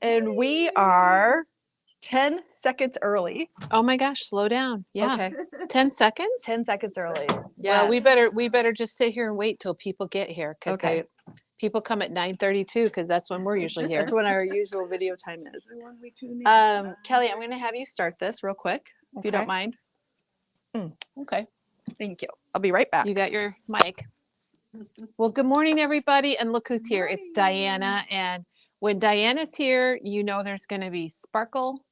And we are 10 seconds early. Oh my gosh, slow down. Yeah. Okay. 10 seconds? 10 seconds early. Well, we Yes. better just sit here and wait till people get here because Okay. people come at 9:32 because that's when we're usually here. That's when our usual video time is. Kelly, I'm going to have you start this real quick, if you don't Okay. mind. Okay. Thank you. I'll be right back. You got your mic. Well, good morning, everybody. And look who's here. It's Diana. And when Diana's here, you know there's going to be sparkle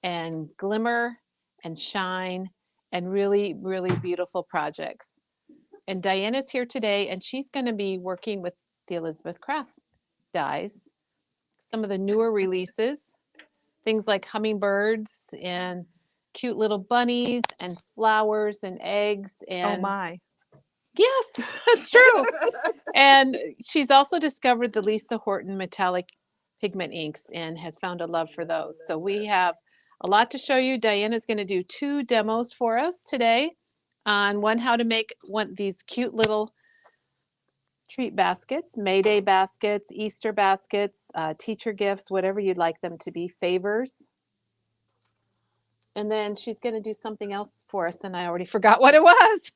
and glimmer and shine and really, really beautiful projects. And Diana's here today, and she's going to be working with the Elizabeth Craft dies, some of the newer releases, things like hummingbirds and cute little bunnies and flowers and eggs. And Oh my. yes, that's true. And she's also discovered the Lisa Horton metallic pigment inks and has found a love for those. So we have a lot to show you. Diana's going to do 2 demos for us today on one how to make these cute little treat baskets, May Day baskets, Easter baskets, teacher gifts, whatever you'd like them to be, favors. And then she's going to do something else for us, and I already forgot what it was.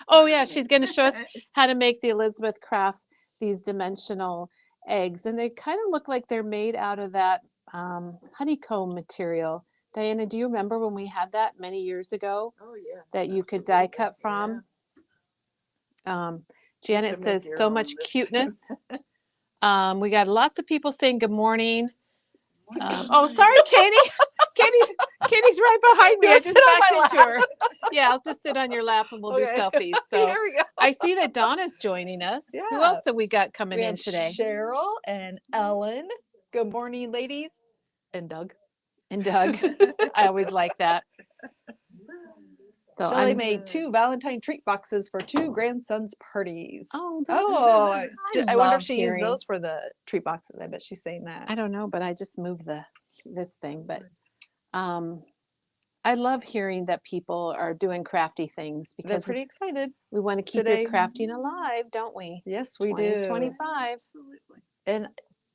Oh yeah, she's going to show us how to make the Elizabeth Craft these dimensional eggs, and they kind of look like they're made out of that honeycomb material. Diana, do you remember when we had that many years ago? Oh yeah. That you could die cut from? Janet says so much cuteness. We got lots of people saying good morning. Oh, sorry, Katie. Katie's right behind me. I just backed into her. Yeah, I'll just sit on your lap and we'll do selfies. So Here we go. I see that Donna's joining us. Yeah. Who else have we got coming We in have today? Cheryl and Ellen. Good morning, ladies. And Doug. And Doug. I always like that. So Shelley made 2 Valentine treat boxes for 2 grandsons' parties. Oh, that's I wonder love if she hearing. used those for the treat boxes. I bet she's saying that. I don't know, but I just moved this thing. But I love hearing that people are doing crafty things They're because pretty excited. we want to keep today. your crafting alive, don't we? Yes, we do. 25. And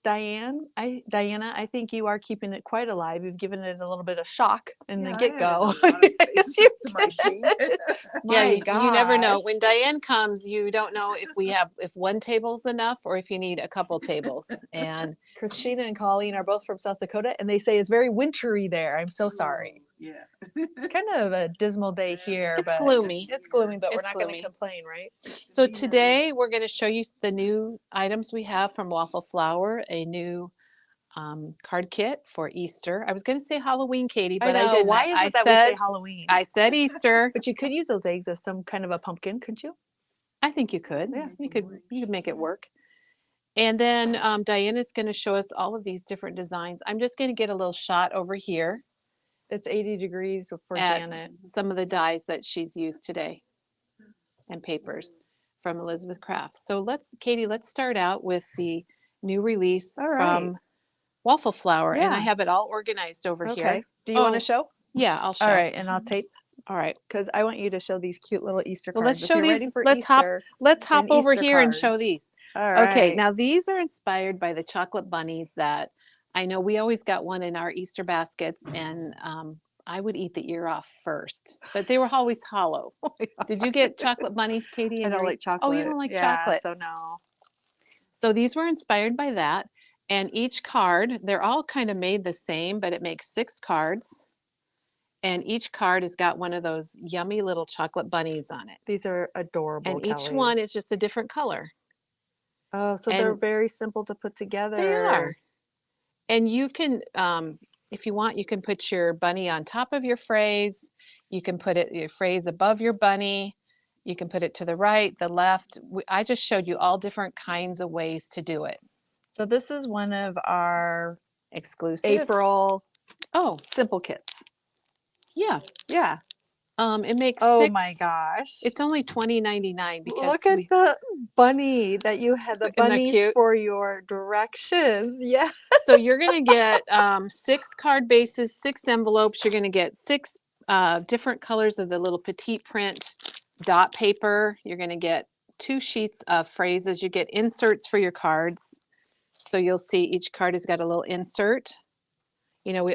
Diana, I think you are keeping it quite alive. You've given it a little bit of shock in the get-go. Yes, you did. Yeah, you never know. gosh. When Diane comes, you don't know if one table's enough or if you need a couple tables. And Christina and Colleen are both from South Dakota, and they say it's very wintry there. I'm so sorry. Yeah. It's kind of a dismal day here, it's but gloomy. It's gloomy, but we're It's not going gloomy. to complain, right? So today we're going to show you the new items we have from Waffle Flower, a new card kit for Easter. I was going to say Halloween, Katie, but I know. didn't. Why is it that we say Halloween? I said Easter. But you could use those eggs as some kind of a pumpkin, couldn't you? I think you could. Yeah. You could make it work. And then Diana's going to show us all of these different designs. I'm just going to get a little shot over here. It's 80 degrees for at Janet. some of the dies that she's used today and papers from Elizabeth Craft. So Katie, let's start out with the new release from Waffle Flower. And I have it all organized over here. Do you want to show? Yeah, I'll show. All right, and I'll tape. All right. Because I want you to show these cute little Easter cards. Well, let's show these. Let's hop and over Easter here and cards. show these. All right. Okay, now these are inspired by the chocolate bunnies that I know we always got one in our Easter baskets, and I would eat the ear off first, but they were always hollow. Did you get chocolate bunnies, Katie? I don't like chocolate. Oh, you don't like chocolate? So no. So these were inspired by that. And each card, they're all kind of made the same, but it makes 6 cards. And each card has got one of those yummy little chocolate bunnies on it. These are adorable, And each one is just a different color. Oh, so they're very simple to put together. They are. And you can, if you want, you can put your bunny on top of your phrase. You can put your phrase above your bunny. You can put it to the right, the left. I just showed you all different kinds of ways to do it. So this is one of our exclusive April simple kits. Yeah. Yeah. It makes Oh my gosh. It's only $20.99 because look at the bunny that you had, the bunnies for your directions. Yeah. So you're going to get 6 card bases, 6 envelopes. You're going to get 6 different colors of the little petite print dot paper. You're going to get 2 sheets of phrases. You get inserts for your cards. So you'll see each card has got a little insert. You know,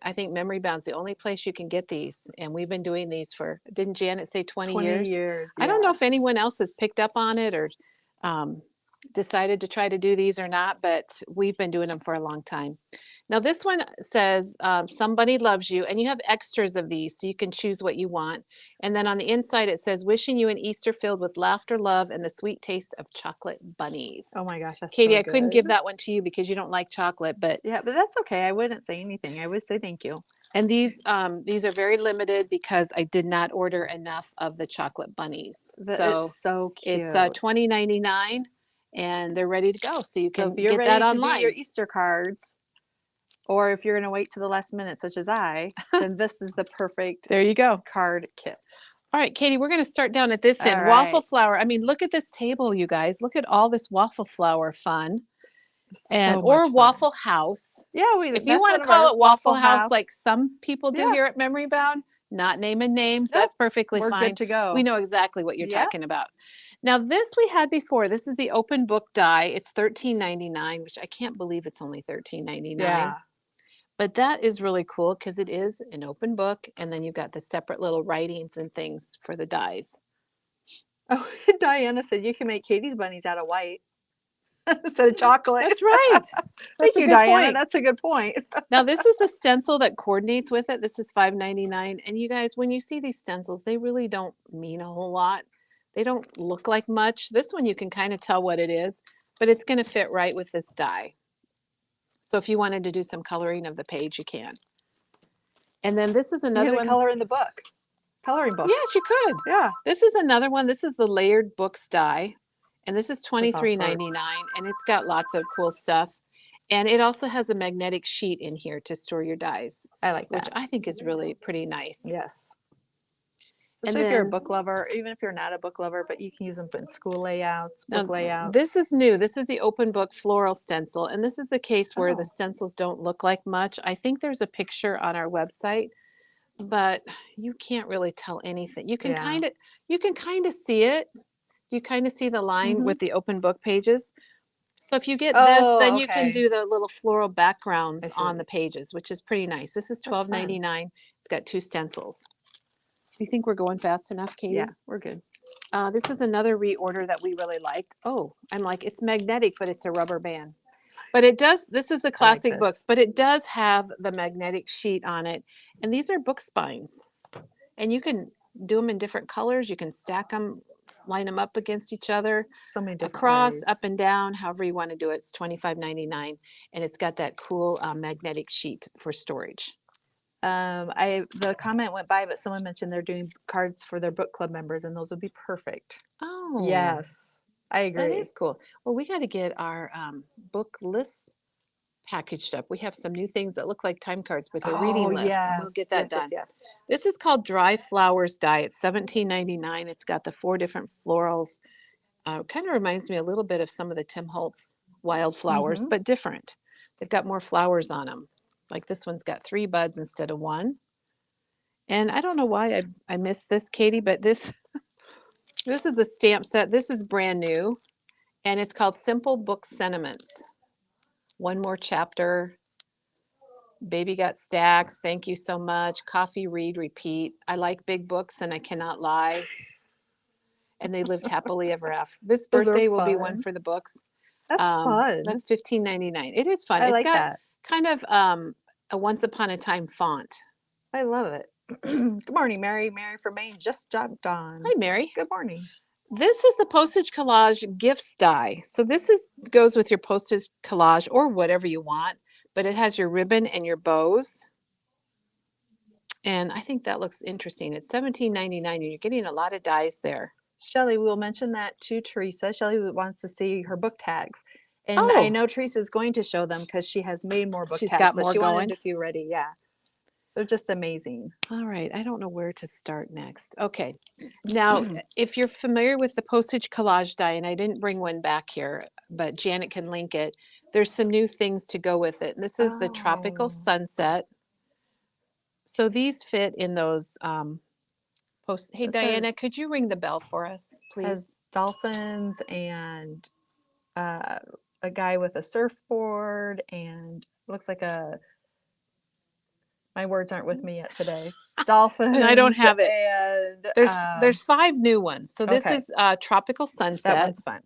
I think Memory Bound's the only place you can get these. And we've been doing these for, didn't Janet say 20 years? 20 years. I don't know if yes. anyone else has picked up on it or decided to try to do these or not, but we've been doing them for a long time. Now this one says somebody loves you, and you have extras of these so you can choose what you want. And then on the inside it says wishing you an Easter filled with laughter, love, and the sweet taste of chocolate bunnies. Oh my gosh, that's Katie, so I couldn't good. give that one to you because you don't like chocolate, but Yeah, but that's okay. I wouldn't say anything. I would say thank you. and these are very limited because I did not order enough of the chocolate bunnies. So It's so cute. it's $20.99 and they're ready to go. So you So can if you're get ready that to online. do your Easter cards, or if you're going to wait to the last minute, such as I, then this is the perfect There you go. card kit. All right, Katie, we're going to start down at this end. All Waffle right. flour. I mean, look at this table, you guys. Look at all this waffle flour fun. And So or much fun. Waffle House. Yeah, If you want to call it Waffle House like some people do Yeah. here at Memory Bound, not naming names, Nope, that's perfectly we're fine. good to go. We know exactly what you're Yeah. talking about. Now, this we had before. This is the open book die. It's $13.99, which I can't believe it's only $13.99. Yeah. But that is really cool because it is an open book, and then you've got the separate little writings and things for the dies. Oh, Diana said you can make Katie's bunnies out of white instead of chocolate. That's right. That's Thank a you, good Diana. point. That's a good point. Now, this is a stencil that coordinates with it. This is $5.99. And you guys, when you see these stencils, they really don't mean a whole lot. They don't look like much. This one, you can kind of tell what it is, but it's going to fit right with this die. So if you wanted to do some coloring of the page, you can. And then this is another one. Color in the book. Coloring book. Yes, you could. Yeah. This is another one. This is the layered books die. And this is all $23.99. And it's got lots of cool stuff. And it also has a magnetic sheet in here to store your dies, I like which that. I think is really pretty nice. Yes. And Especially if you're a then- book lover, even if you're not a book lover, but you can use them in school layouts, book Now, layouts. this is new. This is the open book floral stencil. And this is the case where the Oh. stencils don't look like much. I think there's a picture on our website, but you can't really tell anything. You can Yeah. kind of see it. You kind of see the line Mhm. with the open book pages. So if you get Oh, this, then you can okay. do the little floral backgrounds I see. on the pages, which is pretty nice. This is fun. $12.99. It's got 2 stencils. Do you think we're going fast enough, Katie? Yeah, we're good. This is another reorder that we really liked. Oh, I'm like, it's magnetic, but it's a rubber band. But it does, this is the classic this. books, but it does have the magnetic sheet on it. And these are book spines. And you can do them in different colors. You can stack them, line them up against each other, So many different across, ways. up and down, however you want to do it. It's $25.99. And it's got that cool magnetic sheet for storage. The comment went by, but someone mentioned they're doing cards for their book club members, and those would be perfect. Oh. Yes, I agree. That is cool. Well, we got to get our book lists packaged up. We have some new things that look like time cards, but they're reading lists. Yes. We'll get that yes, done. Yes. This is called Dry Flowers Die. It's $17.99. It's got the 4 different florals. Kind of reminds me a little bit of some of the Tim Holtz wildflowers, Mhm. but different. They've got more flowers on them. Like this one's got 3 buds instead of 1. And I don't know why I missed this, Katie, but this this is a stamp set. This is brand new, and it's called Simple Book Sentiments. One more chapter. Baby got stacks. Thank you so much. Coffee, read, repeat. I like big books, and I cannot lie. And they lived happily ever after. This Those are birthday will be one fun. for the books. That's fun. That's $15.99. It is fun. I It's like got that. kind of a once upon a time font. I love it. Good morning, Mary. Mary from Maine just jumped on. Hi, Mary. Good morning. This is the postage collage gifts die. So this goes with your postage collage or whatever you want, but it has your ribbon and your bows. And I think that looks interesting. It's $17.99 and you're getting a lot of dies there. Shelly, we'll mention that to Teresa. Shelly wants to see her book tags. And I Oh. know Teresa's going to show them because she has made more book She's tags, got but more she going. wanted a few ready. Yeah. They're just amazing. All right, I don't know where to start next. Okay, now if you're familiar with the postage collage die, and I didn't bring one back here, but Janet can link it, there's some new things to go with it. This is the Tropical Oh. Sunset. So these fit in those Hey, It Diana, says- could you ring the bell for us, please? Has dolphins and a guy with a surfboard and looks like my words aren't with me yet today. Dolphins. And I don't have it. And There's 5 new ones. So this okay. is Tropical Sunset. that one's fun.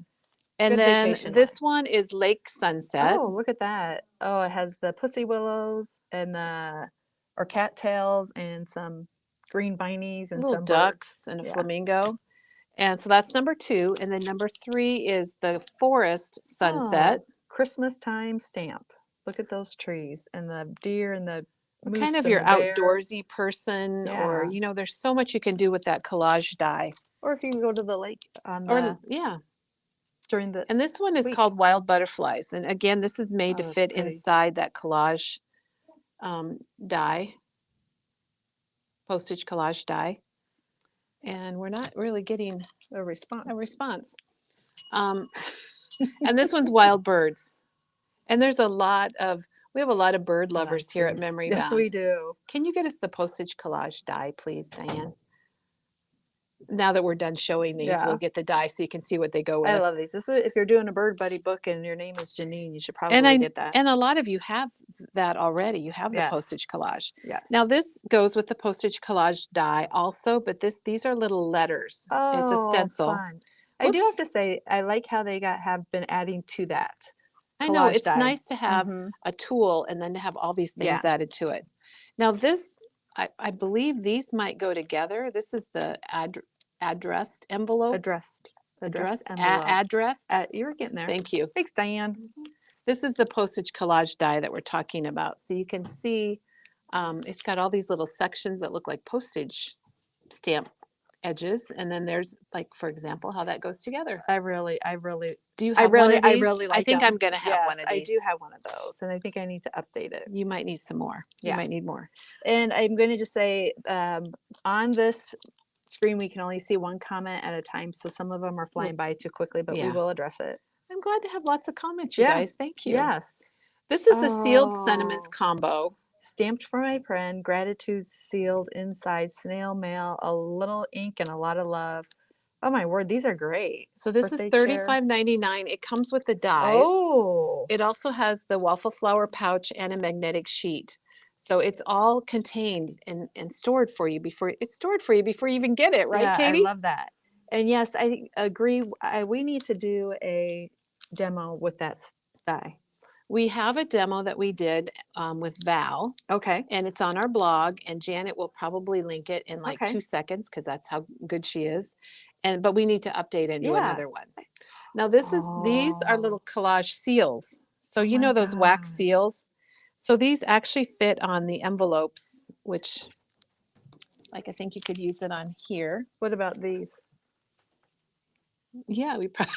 And good then vacation this one is Lake Sunset. Oh, look at that. Oh, it has the pussy willows and or cattails and some green vinies and Little some ducks birds. and a Yeah. flamingo. And so that's number 2. And then number 3 is the Forest Sunset. Oh, Christmas time stamp. Look at those trees and the deer and the What moose kind of and your the bear. outdoorsy person, or Yeah. there's so much you can do with that collage die. Or if you go to the lake on Or yeah. during the And this one is week. called Wild Butterflies. And again, this is made Oh, to that's fit pretty. inside that collage die, postage collage die. And we're not really getting a response. a response. And this one's Wild Birds. And we have a lot of bird lovers here at Nice. Memory Yes, Bound. we do. Can you get us the postage collage die, please, Diane? Now that we're done showing these, Yeah. we'll get the die so you can see what they go with. I love these. This is, if you're doing a Bird Buddy book and your name is Janine, you should probably get that. And a lot of you have that already. You have the Yes. postage collage. Yes. Now this goes with the postage collage die also, but these are little letters. It's a stencil. Fun. I do have Whoops. to say, I like how they have been adding to that. I know collage it's die. nice to have Mhm. a tool and then to have all these things Yeah. added to it. Now this, I believe these might go together. This is the addressed envelope. Addressed Addressed. envelope. Addressed. You were getting there. Thank you. Thanks, Diane. This is the postage collage die that we're talking about. So you can see it's got all these little sections that look like postage stamp edges. And then there's, like, for example, how that goes together. I really Do you I have one really of these? I really like I think them. I'm going to have one Yes, of these. I do have one of those, and I think I need to update it. You might need some more. Yeah. You might need more. And I'm going to just say on this screen, we can only see one comment at a time. So some of them are flying by too quickly, but we yeah. will address it. I'm glad to have lots of comments, you Yeah. guys. Thank you. Yes. This is the sealed sentiments Oh. combo. Stamped for my friend, gratitude sealed inside, snail mail, a little ink, and a lot of love. Oh my word, these are great. So this Birthday is chair. $35.99. It comes with the dies. Oh. It also has the waffle flower pouch and a magnetic sheet. So it's all contained and stored for you before you even get it, right, yeah, Katie? I love that. And yes, I agree. We need to do a demo with that die. We have a demo that we did with Val, Okay. and it's on our blog, and Janet will probably link it in like Okay. 2 seconds because that's how good she is. But we need to update and do Yeah. another one. Now these are little collage seals. So you my know those wax gosh. seals? So these actually fit on the envelopes, which, like, I think you could use it on here. What about these? Yeah, we probably.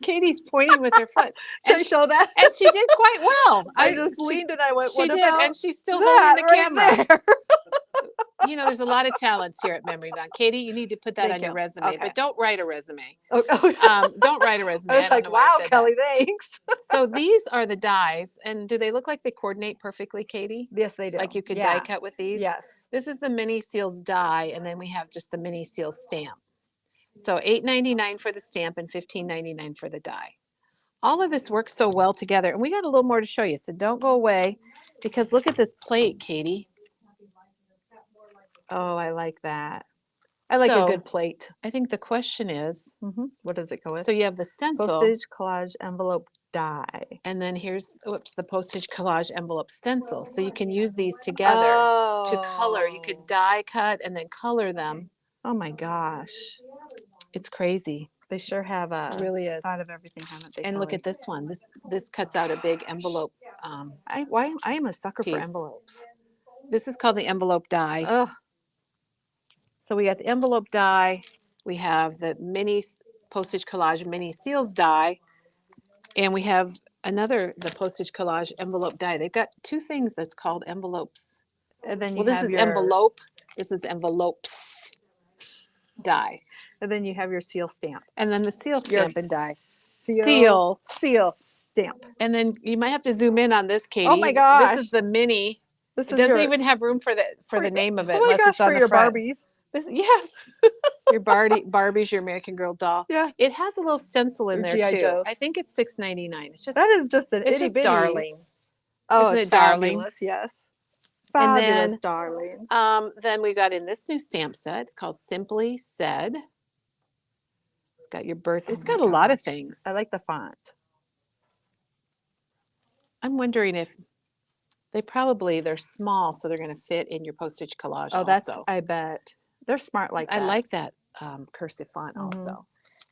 Katie's pointing with her foot. Should I show that? And she did quite well. I just leaned and I went, She what did, about and she's still that holding the camera. right there? There's a lot of talents here at Memory Bound. Katie, you need to put that Thank on your you. resume, Okay. but don't write a resume. Oh, Don't write a resume. I was don't like, know why I wow, said that. Kelly, thanks. So these are the dies, and do they look like they coordinate perfectly, Katie? Yes, they do. Like you could Yeah. die cut with these? Yes. This is the mini seals die, and then we have just the mini seals stamp. So $8.99 for the stamp and $15.99 for the die. All of this works so well together, and we got a little more to show you, so don't go away, because look at this plate, Katie. Oh, I like that. I like a So, good plate. I think the question is, What does it go with? so you have the stencil, Postage collage envelope die. and then here's, the postage collage envelope stencil. So you can use these together to color. You could die cut and then color them. Oh my gosh. It's crazy. They sure have It really is. thought of everything, haven't they? And look Kelly? at this one. This cuts out a big envelope. I am a sucker for piece. envelopes. This is called the envelope die. Oh, So we got the envelope die. We have the mini postage collage mini seals die. And we have the postage collage envelope die. They've got 2 things that's called envelopes. and then you Well, this have is your envelope. This is envelopes die. and then you have your seal stamp. And then the seal Your stamp and die. seal Seal. stamp. And then you might have to zoom in on this, Katie. Oh my gosh. This is the mini. This It is doesn't your, even have room for the name of it oh my unless gosh, it's on for the your front. Barbies. Yes. Your Barbie's your American Girl doll. Yeah. It has a little stencil in Your there G.I. too. Joes. I think it's $6.99. It's just That is just an it's itty just bitty. darling. Oh, Isn't it's it darling? fabulous. Yes. And Fabulous, then, darling. Then we got in this new stamp set. It's called Simply Said. It's got your birth. It's Oh got my a lot of gosh. things. I like the font. I'm wondering if they're small, so they're going to fit in your postage collage. Oh, that's, also. I bet. They're smart like I that. like that cursive font Mhm. also.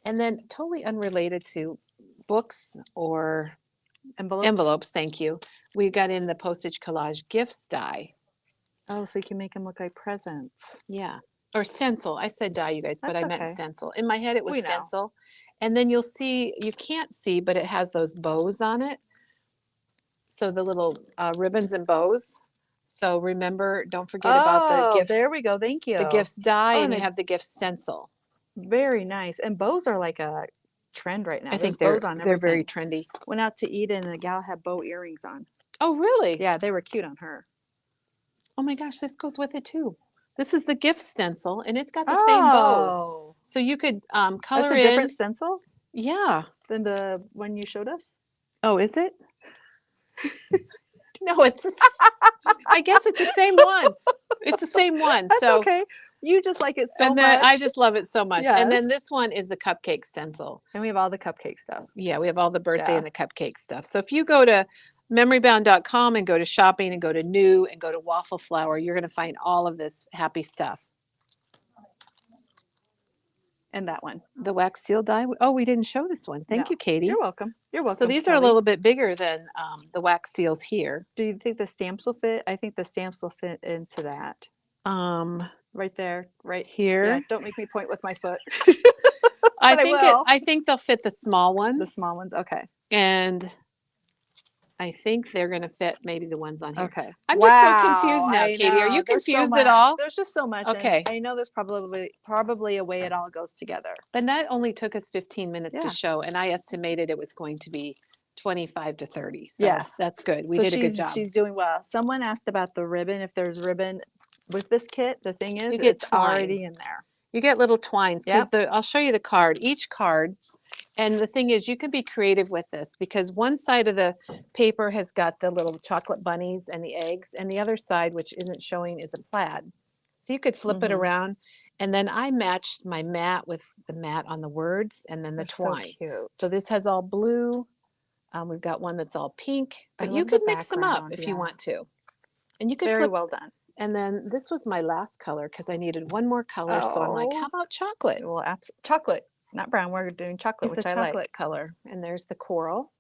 And then totally unrelated to books or Envelopes. thank you. We got in the postage collage gifts die. Oh, so you can make them look like presents. Yeah. Or stencil. I said die, you guys, but That's I meant okay. stencil. In my head, it was We know. stencil. And then you'll see, you can't see, but it has those bows on it. So the little ribbons and bows. So remember, don't forget about the Oh, gifts. there we go. Thank you. The gifts die, Oh, and and you it- have the gift stencil. Very nice. And bows are like a trend right now. I think There's bows on they're very everything. trendy. Went out to eat and the gal had bow earrings on. Oh, really? Yeah, they were cute on her. Oh my gosh, this goes with it too. This is the gift stencil, and it's got the same bows. Oh, So you could color that's a in. different stencil Yeah. than the one you showed us. Oh, is it? No, it's. I guess it's the same one. It's the same one. That's so okay. You just like it so and then much. I just love it so much. And then Yes. this one is the cupcake stencil. And we have all the cupcake stuff. Yeah, we have all the birthday Yeah. and the cupcake stuff. So if you go to memorybound.com and go to shopping and go to new and go to waffle flower, you're going to find all of this happy stuff. And that one. The wax seal die. Oh, we didn't show this one. Thank No. you, Katie. You're welcome. You're welcome. So these are a Kelly. little bit bigger than the wax seals here. Do you think the stamps will fit? I think the stamps will fit into that. Right there. Right Here. Yeah, don't make me point with my foot. I But I think will. I think they'll fit the small ones. The small ones. Okay. And I think they're going to fit maybe the ones on here. Okay. I'm just so confused now, I Katie. Are know. you There's so confused much. at all? There's just so much. Okay. And I know there's probably a way it all goes together. And that only took us 15 minutes Yeah. to show, and I estimated it was going to be 25 to 30. So Yes. that's good. We So did a good job. She's doing well. Someone asked about the ribbon. If there's ribbon with this kit, the thing is, You get it's twine. already in there. You get little twines. Yep. I'll show you the card. Each card. And the thing is, you can be creative with this because one side of the paper has got the little chocolate bunnies and the eggs, and the other side, which isn't showing, is a plaid. So you could flip it Mhm. around. And then I matched my mat with the mat on the words and then the They're so twine. cute. So this has all blue. We've got one that's all pink, I but you love the could mix them up background, if you yeah. want to. And you could Very flip. well done. And then this was my last color because I needed one more color. So I'm like, Oh. how about chocolate? Well, chocolate, not brown. We're doing chocolate, It's which a I chocolate like. color. And there's the coral.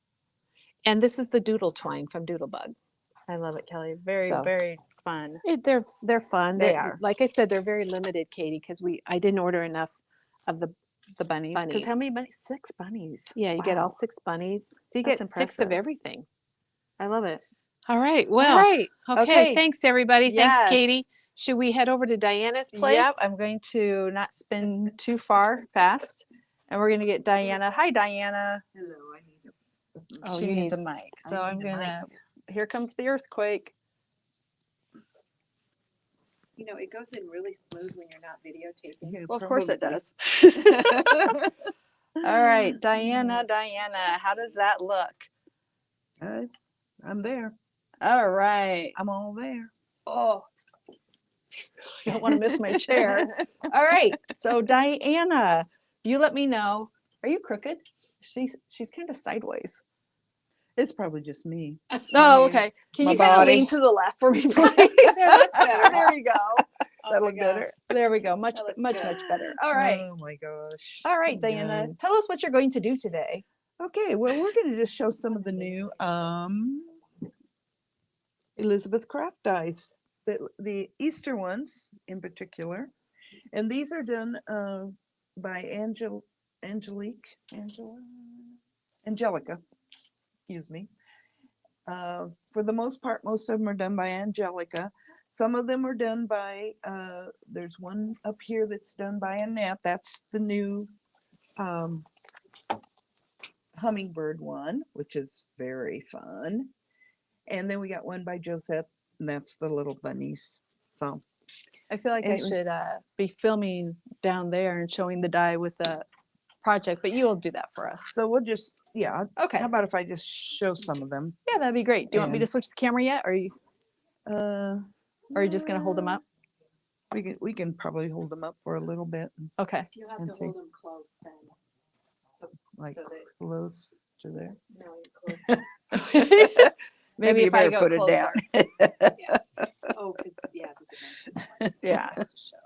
And this is the doodle twine from Doodlebug. I love it, Kelly. Very, So- very fun. They're fun. They are. Like I said, they're very limited, Katie, because I didn't order enough of the. The bunnies. Because Bunnies. how many bunnies? 6 bunnies. Yeah, you get all Wow. 6 bunnies. So you That's get 6 impressive. of everything. I love it. All right. Well, All right. okay. Thanks, everybody. Yes. Thanks, Katie. Should we head over to Diana's place? Yep. I'm going to not spin too far fast. And we're going to get Diana. Hi, Diana. Hello, I need a. Oh, She you needs a need- mic. I So I'm need a going mic. to. Here comes the earthquake. You know, it goes in really smooth when you're not videotaping. Yeah, Well, of course it probably. does. All right, Diana, how does that look? I'm there. All right. I'm all there. Oh, I don't want to miss my chair. All right. So Diana, you let me know. Are you crooked? She's kind of sideways. It's probably just me. Oh, okay. Can my you kind of body. lean to the left for me, please? that's better. There you go. That look better. There we go. Much, That looks much, good. much better. All right. Oh my gosh. All right, You Diana. guys. Tell us what you're going to do today. Okay, well, we're going to just show some of the new Elizabeth Craft dies, the Easter ones in particular, and these are done by Angelica. Excuse me. For the most part, most of them are done by Angelica. Some of them are done by. There's one up here that's done by Annette. That's the new. Hummingbird one, which is very fun. And then we got one by Josette, and that's the little bunnies. So I feel like I Anyway. should be filming down there and showing the die with the project, but you will do that for us. So we'll just, yeah. Okay. How about if I just show some of them? Yeah, that'd be great. Do you want me to And- switch the camera yet, or Uh, are you just gonna hold them up? we can probably hold them up for a little bit, Okay. You'll have And to see. hold them close then. like So that- close to there. No, you're close. Maybe you if I better go put closer. it down. Oh, because, yeah, the dimensions. Yeah. To show.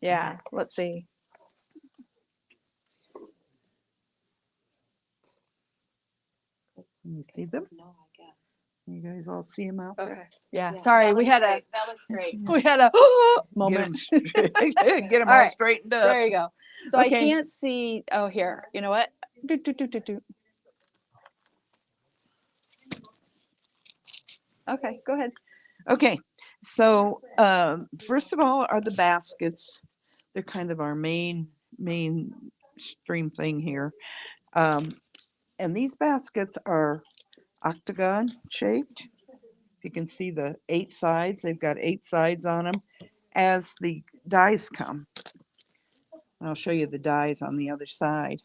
Yeah. Let's see. Can you see them? No, I guess. You guys all see them out there? Okay. Yeah. Yeah, Sorry, that we looks had great. That looks great. we had a Get moment. them, get 'em All all right. straightened up. There you go. So I Okay. can't see. Oh, here. You know what? Do, do, do, do, do. Okay, go ahead. Okay, so first of all are the baskets. They're kind of our mainstream thing here. And these baskets are octagon shaped. You can see the 8 sides. They've got 8 sides on them as the dies come. I'll show you the dies on the other side.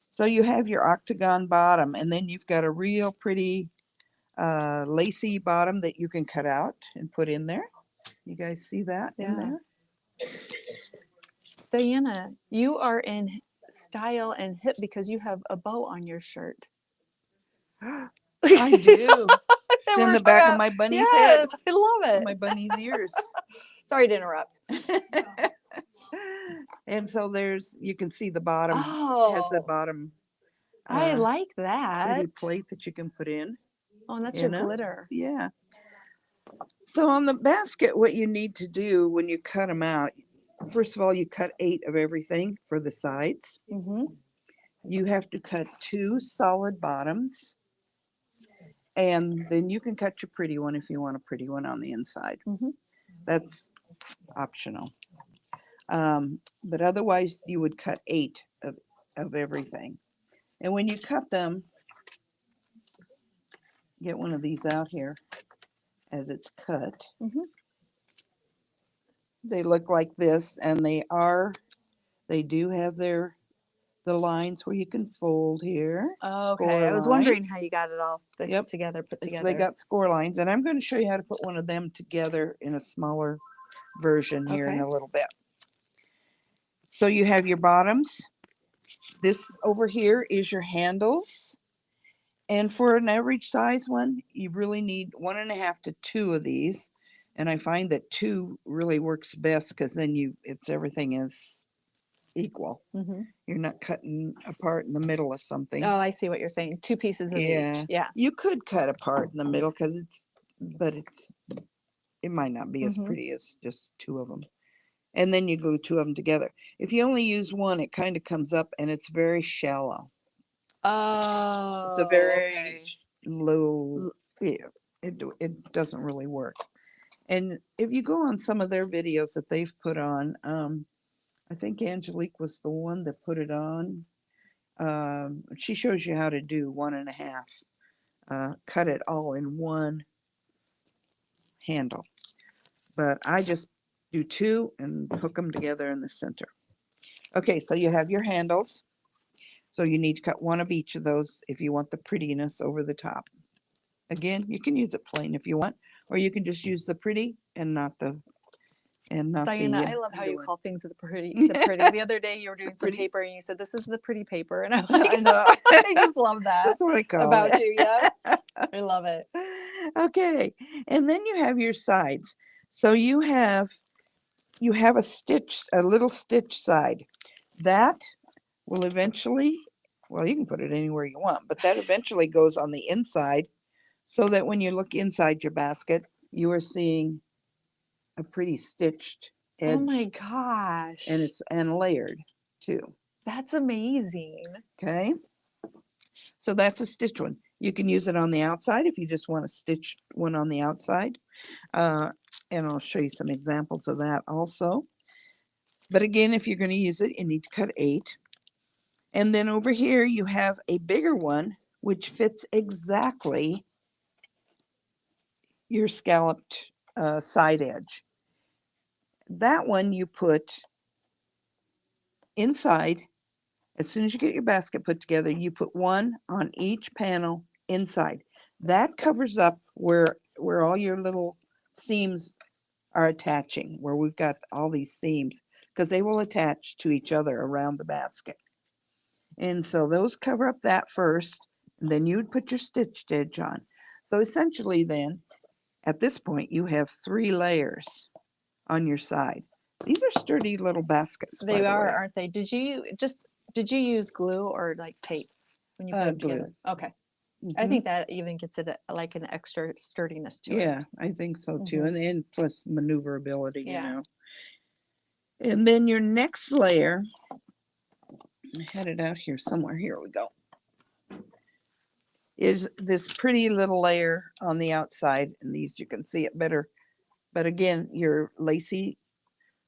So you have your octagon bottom, and then you've got a real pretty lacy bottom that you can cut out and put in there. You guys see that in Yeah. there? Diana, you are in style and hip because you have a bow on your shirt. I do. It's in we're the back talking- of my bunny's Yes, I love head. it. My bunny's ears. Sorry to interrupt. And so there's, you can see the bottom Oh, has the bottom I uh, like that. pretty plate that you can put in. Oh, and that's you your know? glitter. Yeah. So on the basket, what you need to do when you cut them out, first of all, you cut 8 of everything for the sides. Mm-hmm. You have to cut 2 solid bottoms. And then you can cut your pretty one if you want a pretty one on the inside. Mhm. That's optional. But otherwise, you would cut 8 of everything. And when you cut them, get one of these out here as it's cut. Mhm. They look like this, and they do have the lines where you can fold here. Okay, score I was wondering lines. how you got it all fixed Yep. together, put So together. they got score lines, and I'm going to show you how to put one of them together in a smaller version here in Okay. a little bit. So you have your bottoms. This over here is your handles. And for an average size one, you really need 1.5 to 2 of these. And I find that 2 really works best because then everything is equal. Mhm. You're not cutting apart in the middle of something. Oh, I see what you're saying. 2 pieces of Yeah. each. Yeah. You could cut apart in the middle because it might not be as Mhm. pretty as just 2 of them. And then you glue 2 of them together. If you only use one, it kind of comes up and it's very shallow. Oh. It's a very okay. low, yeah, it doesn't really work. And if you go on some of their videos that they've put on, I think Angelique was the one that put it on. She shows you how to do 1.5. Cut it all in one handle. But I just do 2 and hook them together in the center. Okay, so you have your handles. So you need to cut 1 of each of those if you want the prettiness over the top. Again, you can use it plain if you want, or you can just use the pretty and not the Diana, I love how other you one. call things the pretty. The pretty. The other day you were doing some Pretty. paper and you said this is the pretty paper, and I'm like, I know. I just love that That's what I call about it. you. Yeah, I love it. Okay, and then you have your sides. So you have a little stitch side. That will eventually, well, you can put it anywhere you want, but that eventually goes on the inside so that when you look inside your basket, you are seeing a pretty stitched edge. Oh my gosh. And it's layered too. That's amazing. Okay. So that's a stitch one. You can use it on the outside if you just want to stitch one on the outside. And I'll show you some examples of that also. But again, if you're going to use it, you need to cut 8. And then over here, you have a bigger one, which fits exactly your scalloped side edge. that one you put inside. As soon as you get your basket put together, you put one on each panel inside. That covers up where all your little seams are attaching, where we've got all these seams, because they will attach to each other around the basket. And so those cover up that first, and then you would put your stitch edge on. So essentially then, at this point, you have 3 layers on your side. These are sturdy little baskets, by They the are, way. aren't they? Did you use glue or like tape when you put them Glue. together? Okay. I Mhm. think that even gets it like an extra sturdiness to Yeah, it. I think so too. Mhm. And plus maneuverability, Yeah. you know. And then your next layer, I had it out here somewhere. Here we go. Is this pretty little layer on the outside. And these you can see it better. But again, your lacy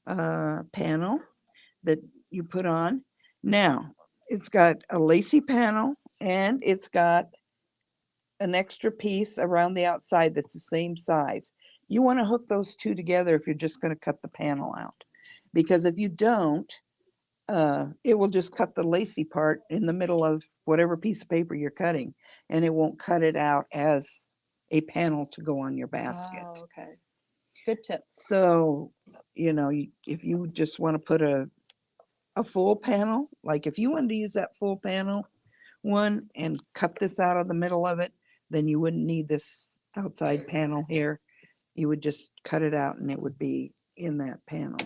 panel that you put on. Now, it's got a lacy panel and it's got an extra piece around the outside that's the same size. You want to hook those two together if you're just going to cut the panel out. Because if you don't, it will just cut the lacy part in the middle of whatever piece of paper you're cutting, and it won't cut it out as a panel to go on your basket. Oh, okay. Good tip. So, you know, if you just want to put a full panel, like if you wanted to use that full panel one and cut this out of the middle of it, then you wouldn't need this outside panel here. You would just cut it out and it would be in that panel.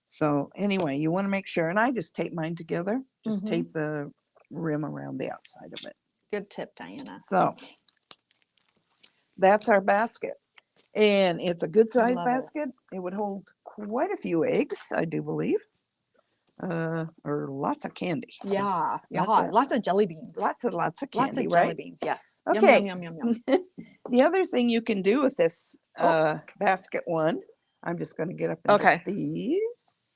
So anyway, you want to make sure, and I just tape mine together, just Mhm. tape the rim around the outside of it. Good tip, Diana. So that's our basket. And it's a good sized love it. basket. It would hold quite a few eggs, I do believe. Or lots of candy. Yeah. Yeah. Lots of- Lots of jelly beans. Lots of Lots candy, of jelly right? beans. Yes. Okay. Yum, yum, yum, yum, yum. The other thing you can do with this Oh. basket one, I'm just going to get up and Okay. get these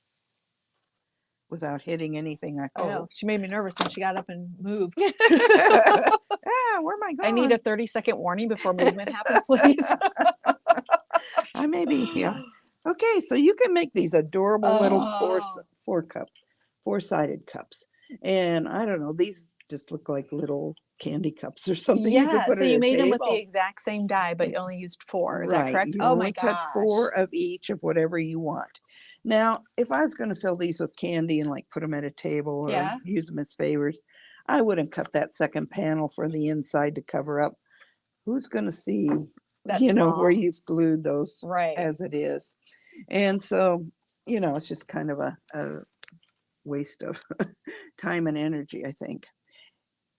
without hitting anything. I I know. hope. She made me nervous when she got up and moved. Where am I going? I need a 30-second warning before movement happens, please. I may be here. Okay, so you can make these adorable little Oh. four-sided cups. And I don't know, these just look like little candy cups or something. You could Yeah. put So at you a made them with the table. exact same die, but you only used 4. Is that Right. correct? You Oh only my cut 4 gosh. of each of whatever you want. Now, if I was going to fill these with candy and like put them at a table or Yeah. use them as favors, I wouldn't cut that second panel for the inside to cover up. Who's going to see, That's where small. you've glued those Right. as it is? And so, it's just kind of a waste of time and energy, I think.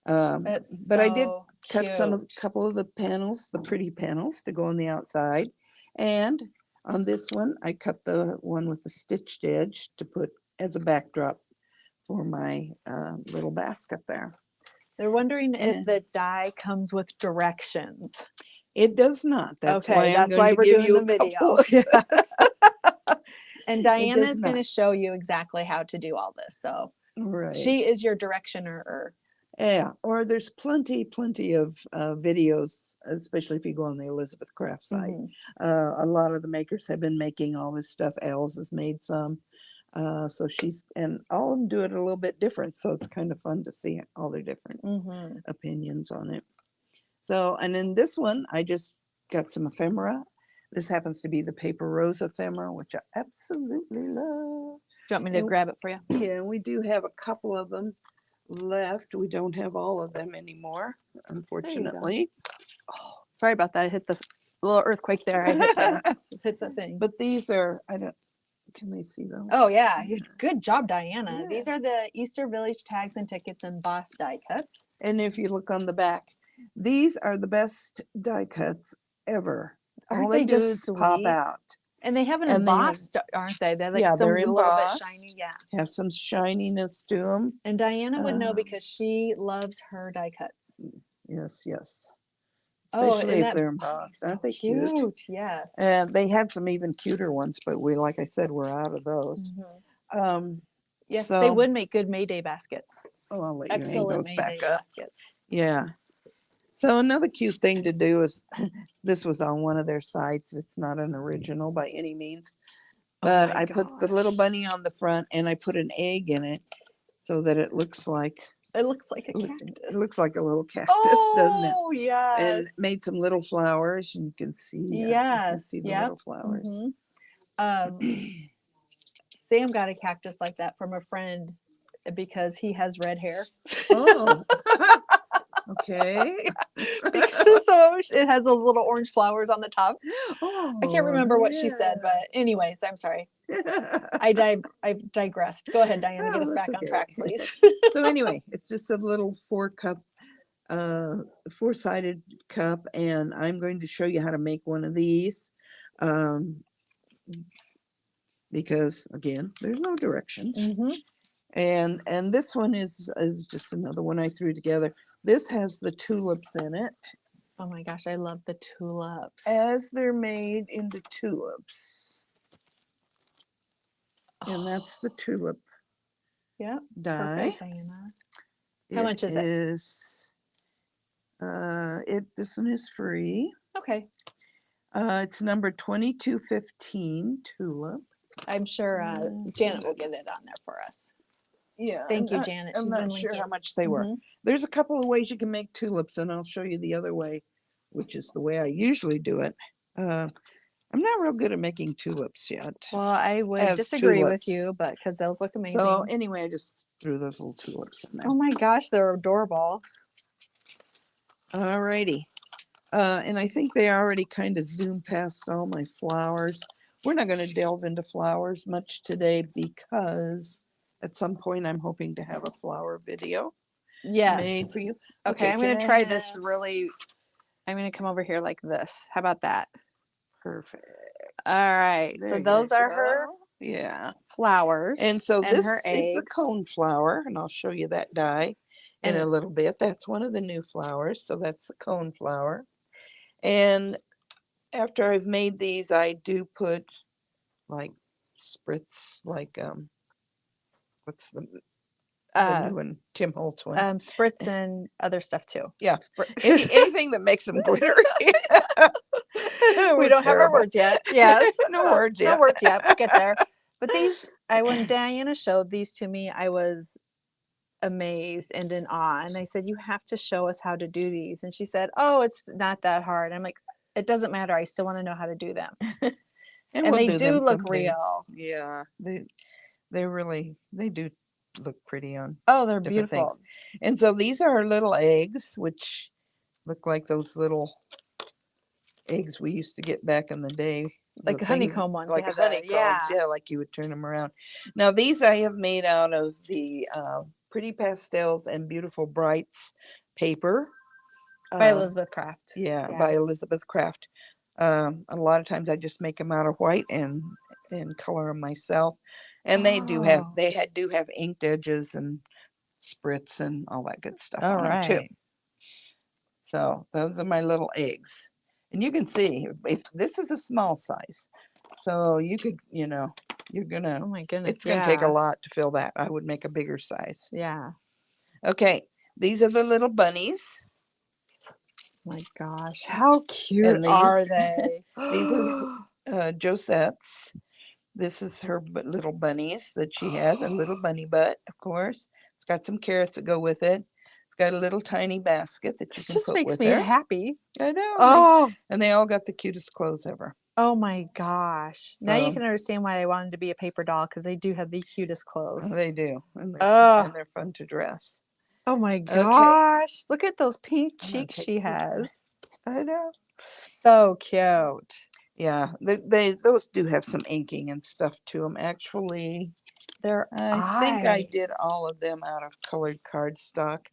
It's But I did so cut cute. couple of the panels, the pretty panels, to go on the outside. And on this one, I cut the one with the stitched edge to put as a backdrop for my little basket there. They're wondering if And the die comes with directions. it does not. That's why Okay, I'm that's going why to we're give doing you the a couple video. of Yes. And Diana does is going to not. show you exactly how to do all this. So Right. she is your directioner. Yeah, or there's plenty of videos, especially if you go on the Elizabeth Craft site. Mhm. A lot of the makers have been making all this stuff. Els has made some. So and all of them do it a little bit different. So it's kind of fun to see all their different Mhm. opinions on it. So, and in this one, I just got some ephemera. This happens to be the Paper Rose ephemera, which I absolutely love. Do you want me to And- grab it for you? Yeah, we do have a couple of them left. We don't have all of them anymore, unfortunately. Oh, sorry about that. I hit the little earthquake there. I hit the thing. But these are, can they see those? Oh yeah, good job, Diana. Yeah. These are the Easter Village tags and tickets embossed die cuts. And if you look on the back, these are the best die cuts ever. Aren't All they they do just is pop sweet? out. And they have an And they have- embossed, aren't they? They're like Yeah, some they're a little bit embossed. shiny. Yeah. Have some shininess to them. And Diana would know Uh, because she loves her die cuts. Yes. Oh, Especially and if that they're body's embossed. so Aren't they cute? Yes. And they had some even cuter ones, but like I said, we're out of those. Mhm. Yes, they so- would make good May Day baskets. Oh, I'll let you hang Excellent those May back Day up. baskets. Yeah. So another cute thing to do is, this was on one of their sites. It's not an original by any means, but my I put the little gosh. bunny on the front and I put an egg in it so that it looks like It looks like a Look- cactus. it looks like a little cactus, doesn't it? Oh, yes. And made some little flowers. And you can see, you can Yes. see the Yep. little flowers. Mhm. Sam got a cactus like that from a friend because he has red hair. Oh, okay. Because so it has those little orange flowers on the top. Oh, I can't remember what she said, but anyways, I'm sorry. I digressed. Go ahead, Diana. Get Oh, us that's back on okay. track, please. So anyway, it's just a little 4-sided cup, and I'm going to show you how to make one of these. Because again, there's no directions. Mhm. And this one is just another one I threw together. This has the tulips in it, Oh my gosh, I love the tulips. as they're made into tulips. And that's the tulip Yep. dye. Perfect, Diana. How much is it? This one is free. Okay. It's number 2215 tulip. I'm sure Janet will get it on there for us. Yeah. Thank you, Janet. I'm She's not been sure how linking. much they were. Mhm. There's a couple of ways you can make tulips, and I'll show you the other way, which is the way I usually do it. I'm not real good at making tulips yet. Well, I would As disagree with tulips. you, but because those look amazing. So anyway, I just threw those little tulips in there. Oh my gosh, they're adorable. Alrighty. And I think they already kind of zoomed past all my flowers. We're not going to delve into flowers much today because at some point I'm hoping to have a flower video made Yes. for you. Okay, I'm can going I to try this have- really. I'm going to come over here like this. How about that? Perfect. All right. There So you those are her go. Yeah. flowers. And so and this her is the eggs. cone flower, and I'll show you that dye in And- a little bit. That's one of the new flowers, so that's the cone flower. And after I've made these, I do put like spritz, like what's the new one? Tim Holtz one. Spritz and other stuff too. Yeah. Sprit- Anything that makes them glittery. we don't have our words yet. Yes. No words No yet. words yet. We'll get there. But these, when Diana showed these to me, I was amazed and in awe. And I said, "You have to show us how to do these." And she said, "Oh, it's not that hard." I'm like, "It doesn't matter. I still want to know how to do them." And we'll they them do look someday. real. Yeah, they do look pretty on Oh, they're different beautiful. things. And so these are our little eggs, which look like those little eggs we used to get back in the day. Like the honeycomb ones. They Like a have the- honeycombs, yeah, like you would turn them around. Now these I have made out of the Pretty Pastels and Beautiful Brights paper. By Uh, Elizabeth Craft. Yeah, Yeah. by Elizabeth Craft. A lot of times I just make them out of white and color them myself. And they do have Oh. do have inked edges and spritz and all that good stuff All on them too. right. So those are my little eggs. And you can see if this is a small size. So you could, you're gonna Oh my goodness. it's gonna take a yeah. lot to fill that. I would make a bigger size. Yeah. Okay, these are the little bunnies. My gosh. How cute And are these- they? These are Josette's. This is her little bunnies that she has, a little bunny butt, of course. It's got some carrots that go with it. It's got a little tiny basket that you This can just put makes with me her. happy. I know. Oh. And they all got the cutest clothes ever. Oh my gosh. Now you So- can understand why I wanted to be a paper doll because they do have the cutest clothes. They do. And Ugh. they're fun to dress. Oh my gosh. Look at those pink I'm gonna cheeks take she these away. has. I know. So cute. Yeah, those do have some inking and stuff to them. Actually, They're I think I did eyes. all of them out of colored cardstock,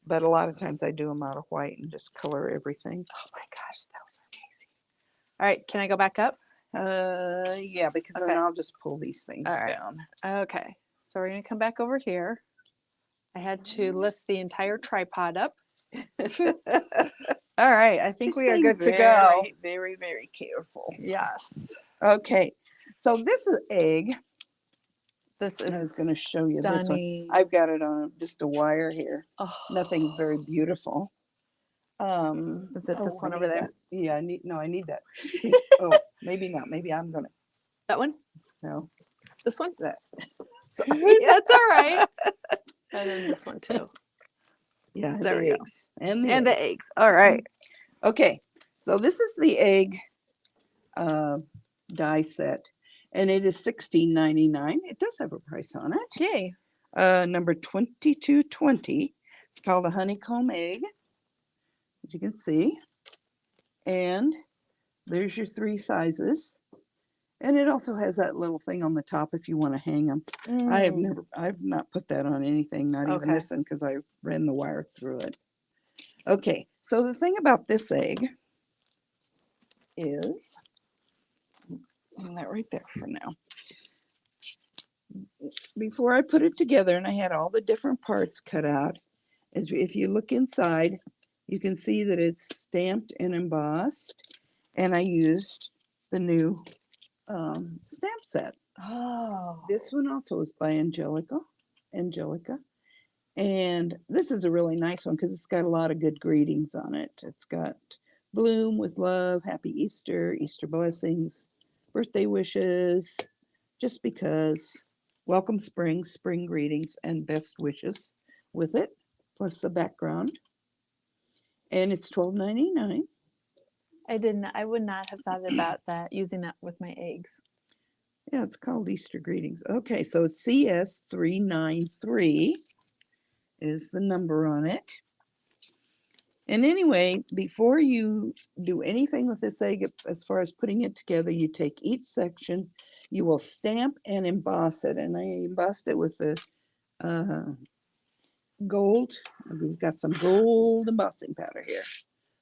but a lot of times I do them out of white and just color everything. Oh my gosh, those are amazing. All right, can I go back up? Yeah, because Okay. then I'll just pull these things All right. down. Okay, so we're gonna come back over here. I had to lift the entire tripod up. All right, I think Just we are being good to go. very, very, very careful. Yes, Okay, so this is egg. this is I was going to show you this one. stunning. I've got it on just a wire here. Oh, Nothing very beautiful. Is it this I one over need there? that. Yeah, I need that. Oh, maybe not. Maybe I'm gonna, That one? no, This one? that. Sorry. That's all right. And then this one too. Yeah, There the we go. eggs. And the And the eggs. eggs. All right. Okay, so this is the egg die set, and it is $16.99. It does have a price on it. Yay. Number 2220. It's called a honeycomb egg, as you can see. And there's your 3 sizes. And it also has that little thing on the top if you want to hang them. I've not put that on anything, not even Okay. this one, because I ran the wire through it. Okay, so the thing about this egg is, leave that right there for now. Before I put it together and I had all the different parts cut out, if you look inside, you can see that it's stamped and embossed, and I used the new stamp set. Oh. This one also is by Angelica, and this is a really nice one because it's got a lot of good greetings on it. It's got bloom with love, happy Easter, Easter blessings, birthday wishes, just because, welcome spring, spring greetings, and best wishes with it, plus the background. And it's $12.99. I would not have thought about that, using that with my eggs. Yeah, it's called Easter greetings. Okay, so it's CS393 is the number on it. And anyway, before you do anything with this egg, as far as putting it together, you take each section, you will stamp and emboss it. And I embossed it with the gold. We've got some gold embossing powder here.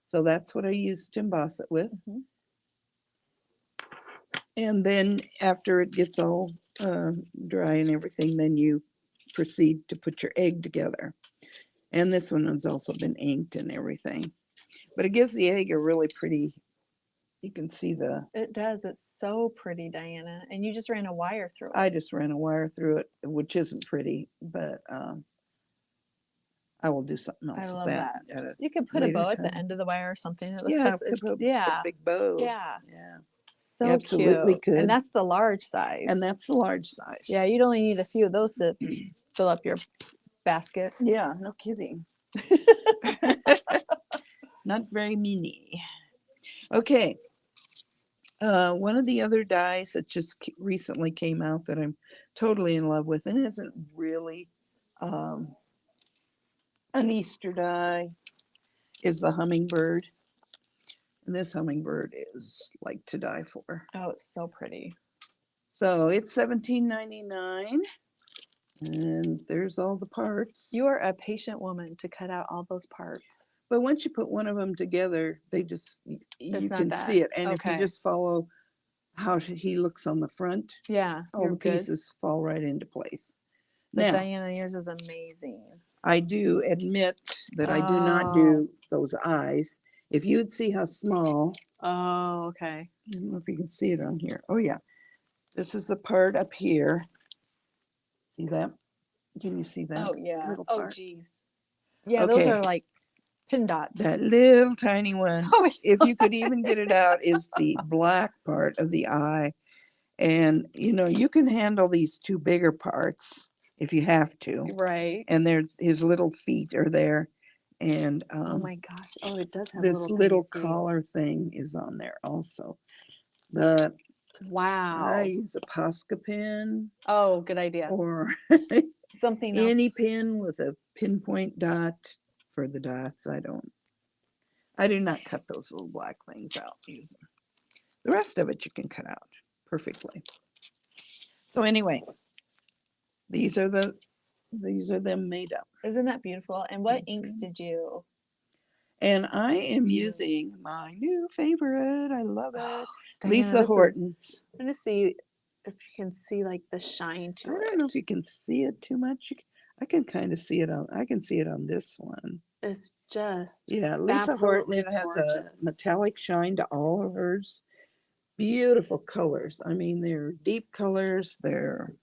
So that's what I used to emboss it with. Mhm. And then after it gets all dry and everything, then you proceed to put your egg together. And this one has also been inked and everything. But it gives the egg a really pretty, you can see It does. It's so pretty, Diana. And you just ran a wire through it. I just ran a wire through it, which isn't pretty, but I will do something else I with love that. that. At a You could put a later bow at the time. end of the wire or something. It looks Yeah, just, could put a yeah, big bow. yeah. Yeah. So You absolutely cute. could. And that's the large size. And that's the large size. Yeah, you'd only need a few of those to fill up your basket. Yeah, no kidding. Not very many. Okay. One of the other dies that just recently came out that I'm totally in love with, and isn't really an Easter die, is the hummingbird. And this hummingbird is like to die for. Oh, it's so pretty. So it's $17.99, and there's all the parts. You are a patient woman to cut out all those parts. But once you put one of them together, they just, you It's not can that. see it. And if Okay. you just follow how he looks on the front, Yeah, all you're the good. pieces fall right into place. But Now, Diana, yours is amazing. I do admit that I do not Oh. do those eyes. If you would see how small, Oh, okay. I don't know if you can see it on here. Oh yeah, this is the part up here. See that? Can you see that? Oh, yeah. little Oh, part? geez. Yeah, those Okay. are like pin dots. That little tiny one, Oh, if you could even get it out, is the black part of the eye. And you know, you can handle these 2 bigger parts if you have to. right. And there's his little feet are there. And Oh my gosh. Oh, it does have this little little tiny feet. collar thing is on there also. But I Wow. use a Posca pin Oh, good idea. or Something any else. pin with a pinpoint dot for the dots. I do not cut those little black things out using. The rest of it you can cut out perfectly. So anyway, these are them made up. Isn't that beautiful? And what Let's inks see. did you? And I am Yes. using my new favorite. I love it. Diana, Lisa this is- Hortons. I'm gonna see if you can see like the shine I to it. don't know if you can see it too much. I can kind of see it on. I can see it on this one. It's just Yeah, Lisa Horton absolutely has a gorgeous. metallic shine to all of hers. Beautiful colors. I mean, they're deep colors. They're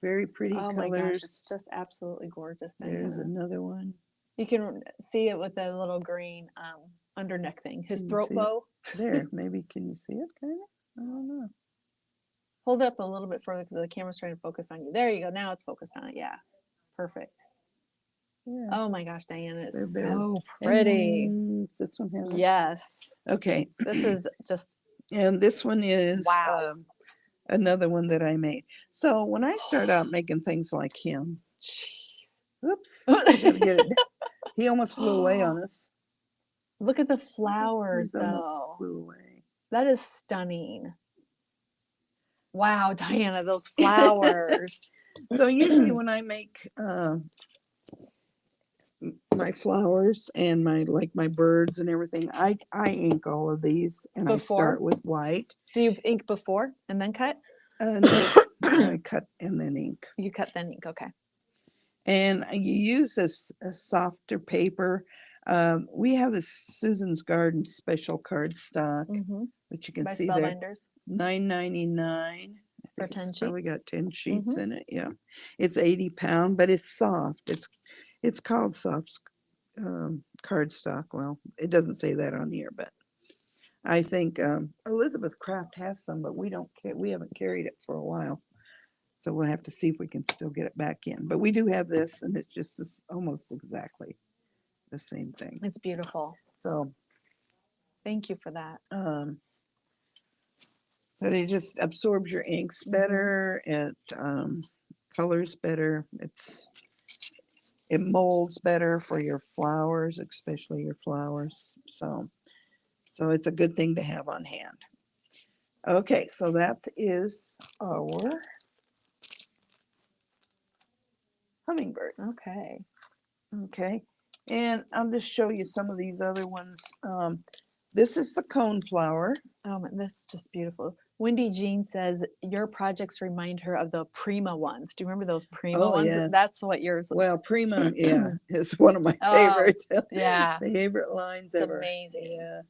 very pretty Oh my gosh, colors. it's just absolutely gorgeous, There's Diana. another one. You can see it with the little green under neck thing. His Can you throat see it? bow. There, maybe can you see it? Kind of. I don't know. Hold it up a little bit further because the camera's trying to focus on you. There you go. Now it's focused on it. Yeah. Perfect. Yeah. Oh my gosh, Diana, They're it's very- so And pretty. then this one has. Yes. Okay. This is just And this one is wow. another one that I made. So when I start out making things like him, Jeez. oops, I gotta get it. He almost flew away on us. Look at the flowers He's almost though. flew away. That is stunning. Wow, Diana, those flowers. So usually when I make my flowers and my birds and everything, I ink all of these, and I Before? start with white. Do you ink before and then cut? No, I cut and then ink. You cut then ink. Okay. And you use a softer paper. We have this Susan's Garden special cardstock, Mm-hmm. which you can By see there, Spellbinders. $9.99. For 10 It's probably sheets? got 10 sheets in it. Yeah, it's 80 pound, but it's soft. It's called soft cardstock. Well, it doesn't say that on here, but I think Elizabeth Craft has some, but we don't. We haven't carried it for a while. So we'll have to see if we can still get it back in. But we do have this, and it's just almost exactly the same thing. It's beautiful. So, Thank you for that. but it just absorbs your inks better. It colors better. It molds better for your flowers, especially your flowers. So it's a good thing to have on hand. Okay, so that is our hummingbird. Okay. Okay, and I'll just show you some of these other ones. This is the coneflower. That's just beautiful. Wendy Jean says your projects remind her of the Prima ones. Do you remember those Prima Oh, ones? yes. That's what yours. Well, Prima, yeah, is one of my Oh, favorites. yeah. Favorite lines It's ever. amazing. Yeah.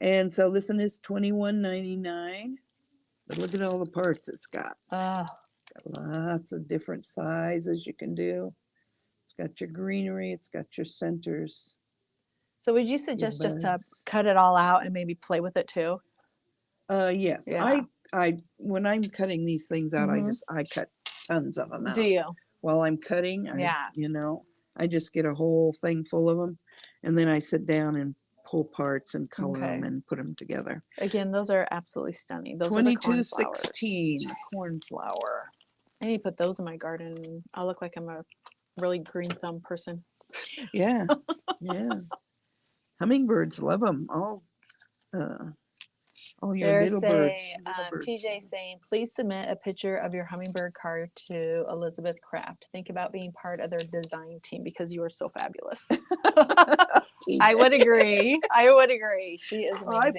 And so this one is $21.99. But look at all the parts it's got. Oh, Got lots of different sizes you can do. It's got your greenery. It's got your centers. so would you suggest just to buds. cut it all out and maybe play with it too? Yes. Yeah. I when I'm cutting these things out, Mhm. I cut tons of them out. Do you? While I'm cutting, Yeah. I just get a whole thing full of them, and then I sit down and pull parts and color them Okay. and put them together. Again, those are absolutely stunning. Those are the cornflowers. $22.16 cornflower. I need to put those in my garden. I'll look like I'm a really green thumb person. Yeah, yeah. Hummingbirds love them. All your They're little birds. saying, TJ saying, please submit a picture of your hummingbird card to Elizabeth Craft. Think about being part of their design team because you are so fabulous. I would agree. I would agree. She is amazing. Well, I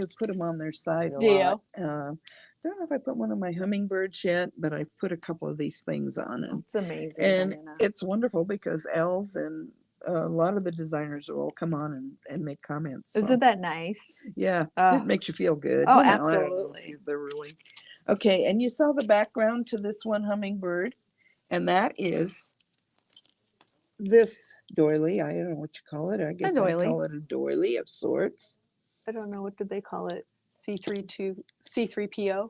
put them on their site a Do you? lot. Don't know if I put one of my hummingbirds yet, but I put a couple of these things on, and It's amazing, Diana. it's wonderful because elves and a lot of the designers will come on and make comments. So, Isn't that nice? yeah, Oh. it makes you feel good. Oh, I don't know if absolutely. they're really okay. And you saw the background to this one hummingbird, and that is this doily. I don't know what you call it. I guess I doily. call it a doily of sorts. I don't know, what did they call it? C3PO?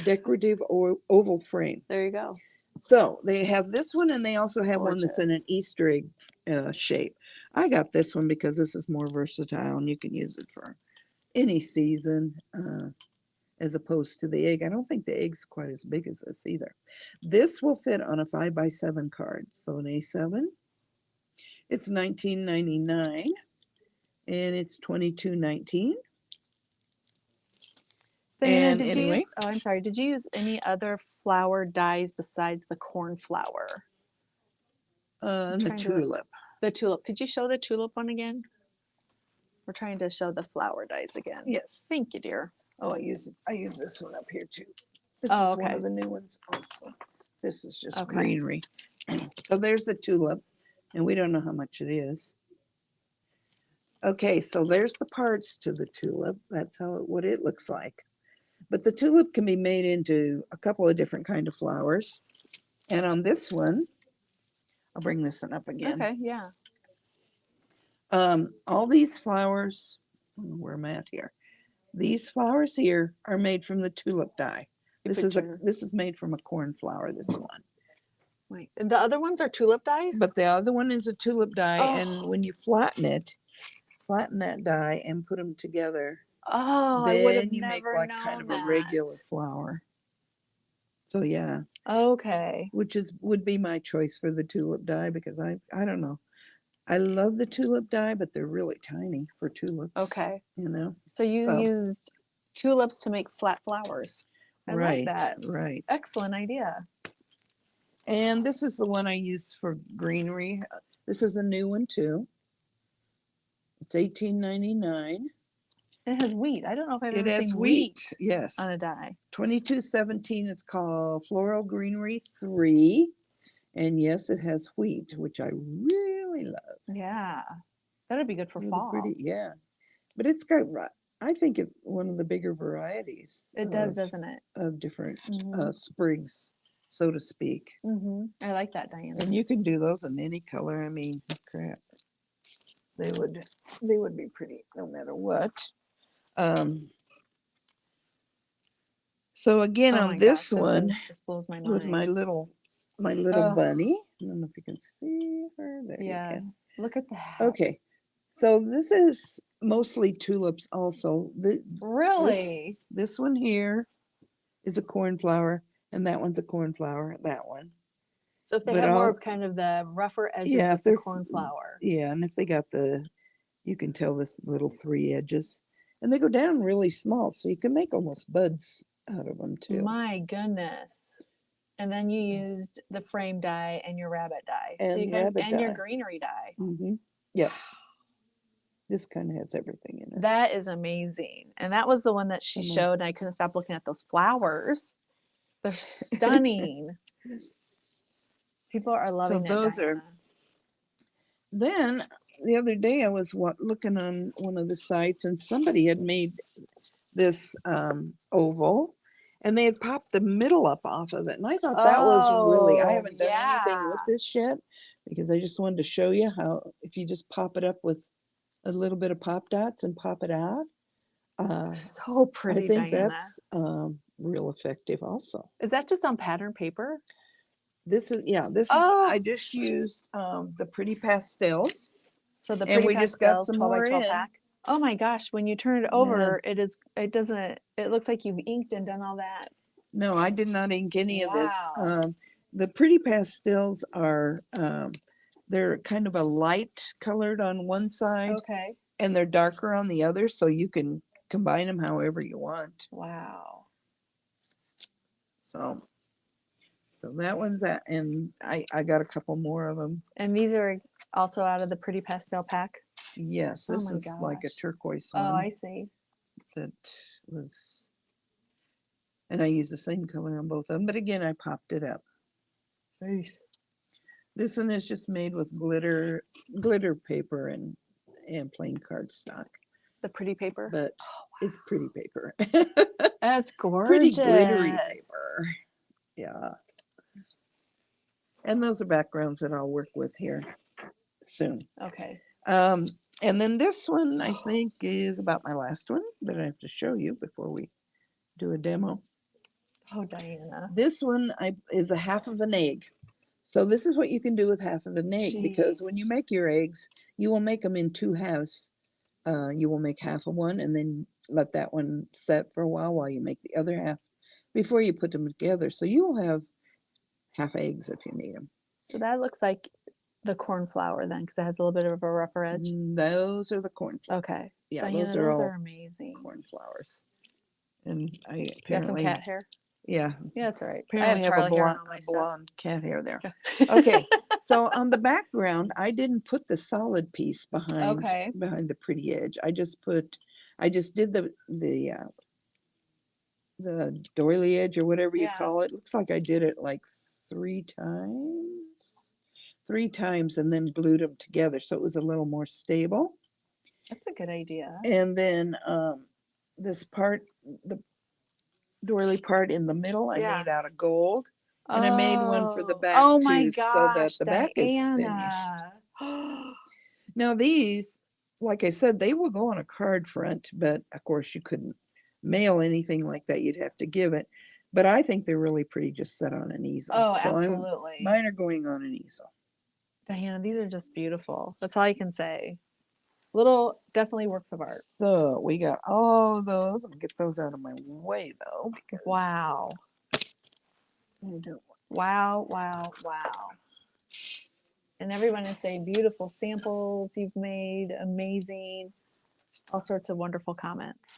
Decorative or oval frame. There you go. So they have this one, and they also have one that's in an Easter egg shape. I got this one because this is more versatile, and you can use it for any season, as opposed to the egg. I don't think the egg's quite as big as this either. This will fit on a 5x7 card. So an A7. It's $19.99, and it's $22.19. Diana, And did you anyway. use, I'm sorry, did you use any other flower dyes besides the cornflower? And the trying to- tulip. The tulip. Could you show the tulip one again? We're trying to show the flower dyes again. Yes. Thank you, dear. Oh, I use this one up here too. This Oh, is one okay. of the new ones also. This is just Okay. greenery. So there's the tulip, and we don't know how much it is. Okay, so there's the parts to the tulip. That's what it looks like. But the tulip can be made into a couple of different kind of flowers. And on this one, I'll bring this one up again. Okay, yeah. All these flowers, I don't know where I'm at here. These flowers here are made from the tulip dye. You This put is this is made from a cornflower, this one. Wait, and the other ones are tulip dyes? But the other one is a tulip dye, and Oh. when you flatten that dye and put them together, Oh, I would have then you make never like known kind of that. a regular flower. So yeah, Okay. which would be my choice for the tulip dye because I don't know. I love the tulip dye, but they're really tiny for tulips. Okay. You know. So you So- used tulips to make flat flowers. I right. like that. Right. Excellent idea. And this is the one I use for greenery. This is a new one too. It's $18.99. It has wheat. I don't know if I've It ever has seen wheat. wheat Yes. on a dye. 2217. It's called Floral Greenery 3. And yes, it has wheat, which I really love. Yeah. That'd be good for Really fall. pretty, yeah. But it's got, I think it's one of the bigger varieties. It does, doesn't it? Of different Mhm. sprigs, so to speak. I like that, Diana. And you can do those in any color. I mean, crap. They would be pretty no matter what. So again, Oh on my this gosh, one this just blows my mind. with my little Oh. bunny. I don't know if you can see her. There you can. Yes. Look at that. Okay. So this is mostly tulips also. Really? This one here is a cornflower, and that one's a cornflower, that one. So if they But have more I'll- of kind of the rougher edges, Yeah, if it's a they're- cornflower. Yeah, and if they got you can tell the little 3 edges. And they go down really small, so you can make almost buds out of them too. My goodness. And then you used the frame dye and your rabbit dye. So you And can, rabbit and your dye. greenery dye. Mm-hmm. Yep. This kind of has everything in it. That is amazing. And that was the one that she Mhm. showed, and I couldn't stop looking at those flowers. They're stunning. People are loving it. those are- Diana. Then the other day I was looking on one of the sites, and somebody had made this oval, and they had popped the middle up off of it, and I thought that was really. I Oh, haven't done anything with yeah. this yet because I just wanted to show you how if you just pop it up with a little bit of pop dots and pop it out. So pretty, I think Diana. that's real effective also. Is that just on pattern paper? This is Oh. I just used the Pretty Pastels. So the And pretty we just got pastels, some 12 by more 12 in. pack. Oh my gosh, when you turn it Yeah. over, it doesn't, it looks like you've inked and done all that. No, I did not ink any of this. Wow. The Pretty Pastels are they're kind of a light colored on one side Okay. and they're darker on the other, so you can combine them however you want. Wow. So that one's that, and I got a couple more of them. And these are also out of the pretty pastel pack. Yes, Oh this my is like a gosh. turquoise Oh, one I see. that was, and I used the same color on both of them, but again, I popped it up. Nice. This one is just made with glitter paper and plain cardstock, The pretty paper. but it's pretty paper. That's gorgeous. Pretty glittery paper. Yeah. And those are backgrounds that I'll work with here soon. Okay. And then this one I think is about my last one that I have to show you before we do a demo. Oh, Diana. This one is a half of an egg. So this is what you can do with half of an egg, because when you Jeez. make your eggs, you will make them in 2 halves. You will make half of one and then let that one set for a while you make the other half before you put them together. So you will have half eggs if you need them. So that looks like the cornflower then, because it has a little bit of a rougher edge. Those are the cornflowers. Okay. Yeah, Diana, those are all amazing. cornflowers. And I You got some apparently, cat hair? yeah, Yeah, that's all right. I apparently have have a Charlie hair on blonde, all my stuff. cat hair there. Okay, so on the background, I didn't put the solid piece behind Okay. the pretty edge. I just did the doily edge or whatever you Yeah. call it. Looks like I did it like 3 times and then glued them together so it was a little more stable. That's a good idea. And then this part, the doily part in the middle, I Yeah. made out of gold. And I made one for the back Oh my too, so that gosh, the back is finished. Diana. Now these, like I said, they will go on a card front, but of course you couldn't mail anything like that. You'd have to give it. But I think they're really pretty just set on an easel. Oh, So absolutely. mine are going on an easel. Diana, these are just beautiful. That's all I can say. Little, definitely works of art. So we got all of those. I'll get those out of my way though, because Wow. I don't Wow, wow, wow. And everyone is saying beautiful samples you've made, amazing, all sorts of wonderful comments.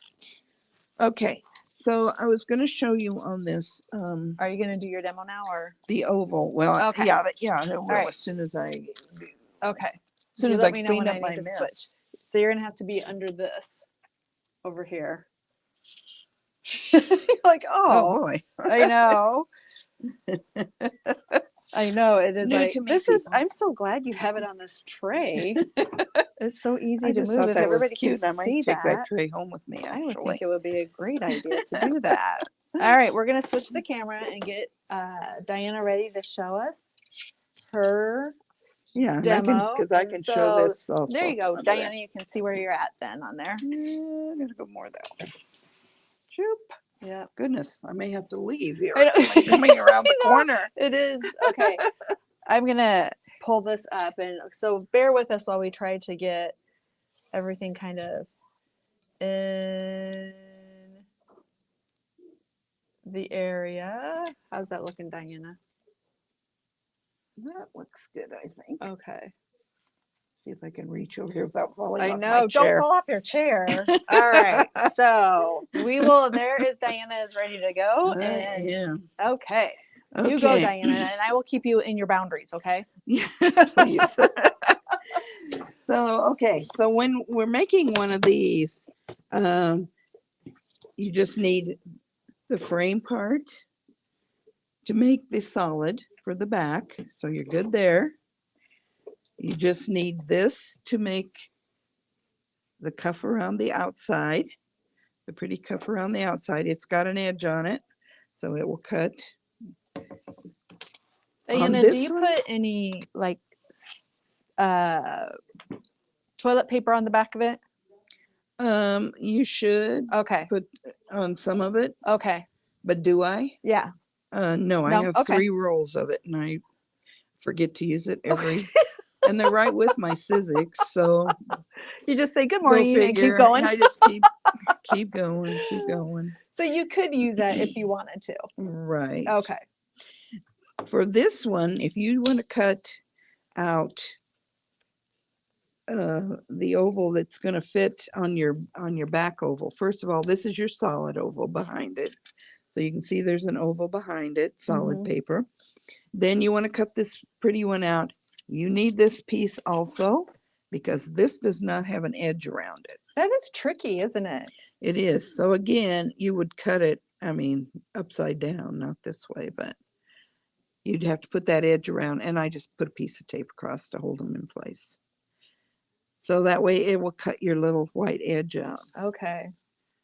Okay, so I was going to show you on this Are you going to do your demo now or? the oval. Well, Okay. yeah, I will right. as soon as I Okay. as soon You as let I me know clean when up I my need to mess. switch. So you're going to have to be under this over here. Like, Oh oh, boy. I know. I know. It is New like, to me, this is, people. I'm so glad you have it on this tray. It's so easy I to just move thought if that was everybody cute. can I might see take that that. tray home with me. I would Actually, think it would be a great idea to do that. All right, we're going to switch the camera and get Diana ready to show us her yeah, demo. because I And can show so this also. there you go, under Diana. there. You can see where you're at then on there. Yeah, I gotta go more that way. Shoop. Yeah, Goodness, I may have to leave here. I know. I'm coming around the I know. corner. it is okay. I'm gonna pull this up, and so bear with us while we try to get everything kind of in the area. How's that looking, Diana? That looks good, I think. Okay. See if I can reach over here without falling I off know. my Don't chair. fall off your chair. All right. So we will. There is Diana is ready to go. And Yeah. okay. Okay. You go, Diana, and I will keep you in your boundaries. Okay. Please. So when we're making one of these, you just need the frame part to make the solid for the back. So you're good there. You just need this to make the cuff around the outside, the pretty cuff around the outside. It's got an edge on it, so it will cut. Diana, do you put any like toilet paper on the back of it? You should Okay. put on some of it, Okay. but do I? Yeah. No, I No? have Okay. 3 rolls of it, and I forget to use it every. And they're right with my Sizzix, so You just say good go morning and keep figure. going. I just keep going, keep going. So you could use that if you wanted to. Right. Okay. For this one, if you want to cut out the oval that's going to fit on your back oval, first of all, this is your solid oval behind it. So you can see there's an oval behind it, solid paper. Then you want to cut this pretty one out. You need this piece also because this does not have an edge around it. That is tricky, isn't it? It is. So again, you would cut it, I mean, upside down, not this way, but you'd have to put that edge around, and I just put a piece of tape across to hold them in place. So that way it will cut your little white edge out. Okay.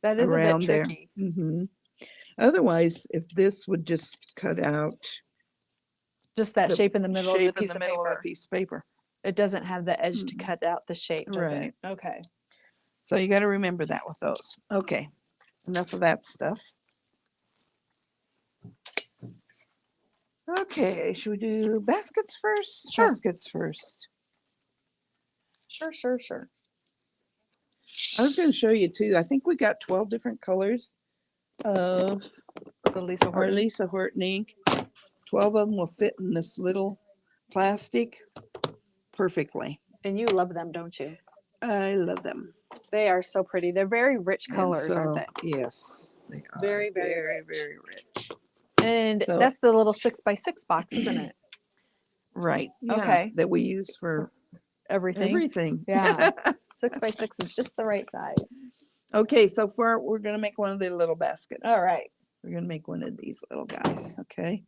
That is around a bit tricky. There. Otherwise, if this would just cut out Just that the shape in the middle of the shape in piece the of middle of paper. a piece of paper. It doesn't have the edge to Mm. cut out the shape, does Right. it? Okay. So you got to remember that with those. Okay, enough of that stuff. Okay, should we do baskets first? Sure. Baskets first. Sure, sure, sure. I was going to show you too. I think we got 12 different colors of The Lisa our Horton. Lisa Horton ink. 12 of them will fit in this little plastic perfectly. And you love them, don't you? I love them. They are so pretty. They're very rich And colors, aren't so, they? Yes, they are Very, very rich. very rich. And So- that's the little 6x6 box, isn't it? Right. Yeah, Okay. that we use for Everything. everything. Yeah. 6x6 is just the right size. Okay, so far we're gonna make one of the little baskets. All right. We're gonna make one of these little guys. Okay.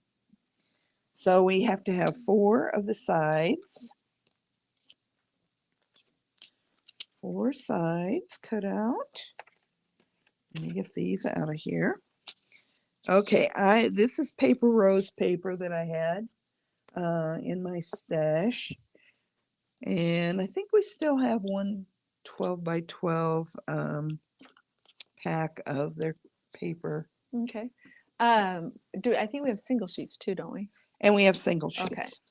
So we have to have 4 of the sides. 4 sides cut out. Let me get these out of here. Okay, this is paper rose paper that I had in my stash. And I think we still have one 12 by 12 pack of their paper. Okay. I think we have single sheets too, don't we? And we have single Okay. sheets.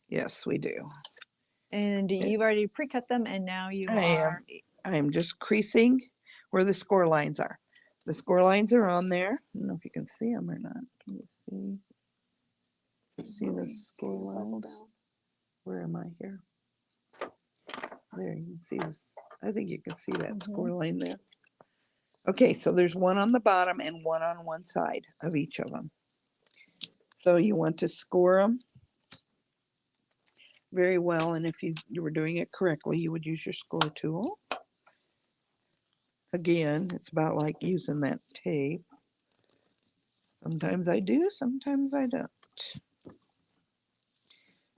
Yes, we do. And you've already pre-cut them, and now you are. I am just creasing where the score lines are. The score lines are on there. I don't know if you can see them or not. Can you see the score lines? Where am I here? There, you can see this. I think you can see that score line there. Okay, so there's one on the bottom and one on one side of each of them. So you want to score them very well, and if you were doing it correctly, you would use your score tool. Again, it's about like using that tape. Sometimes I do, sometimes I don't.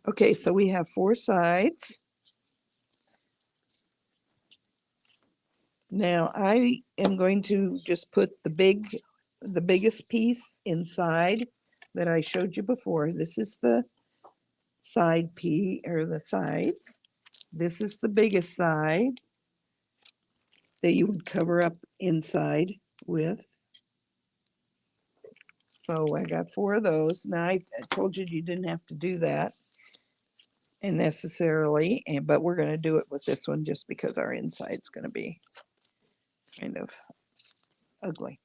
Okay, so we have 4 sides. Now I am going to just put the biggest piece inside that I showed you before. This is the side P, or the sides. This is the biggest side that you would cover up inside with. So I got 4 of those. Now I told you you didn't have to do that and necessarily, but we're going to do it with this one just because our inside's going to be kind of ugly.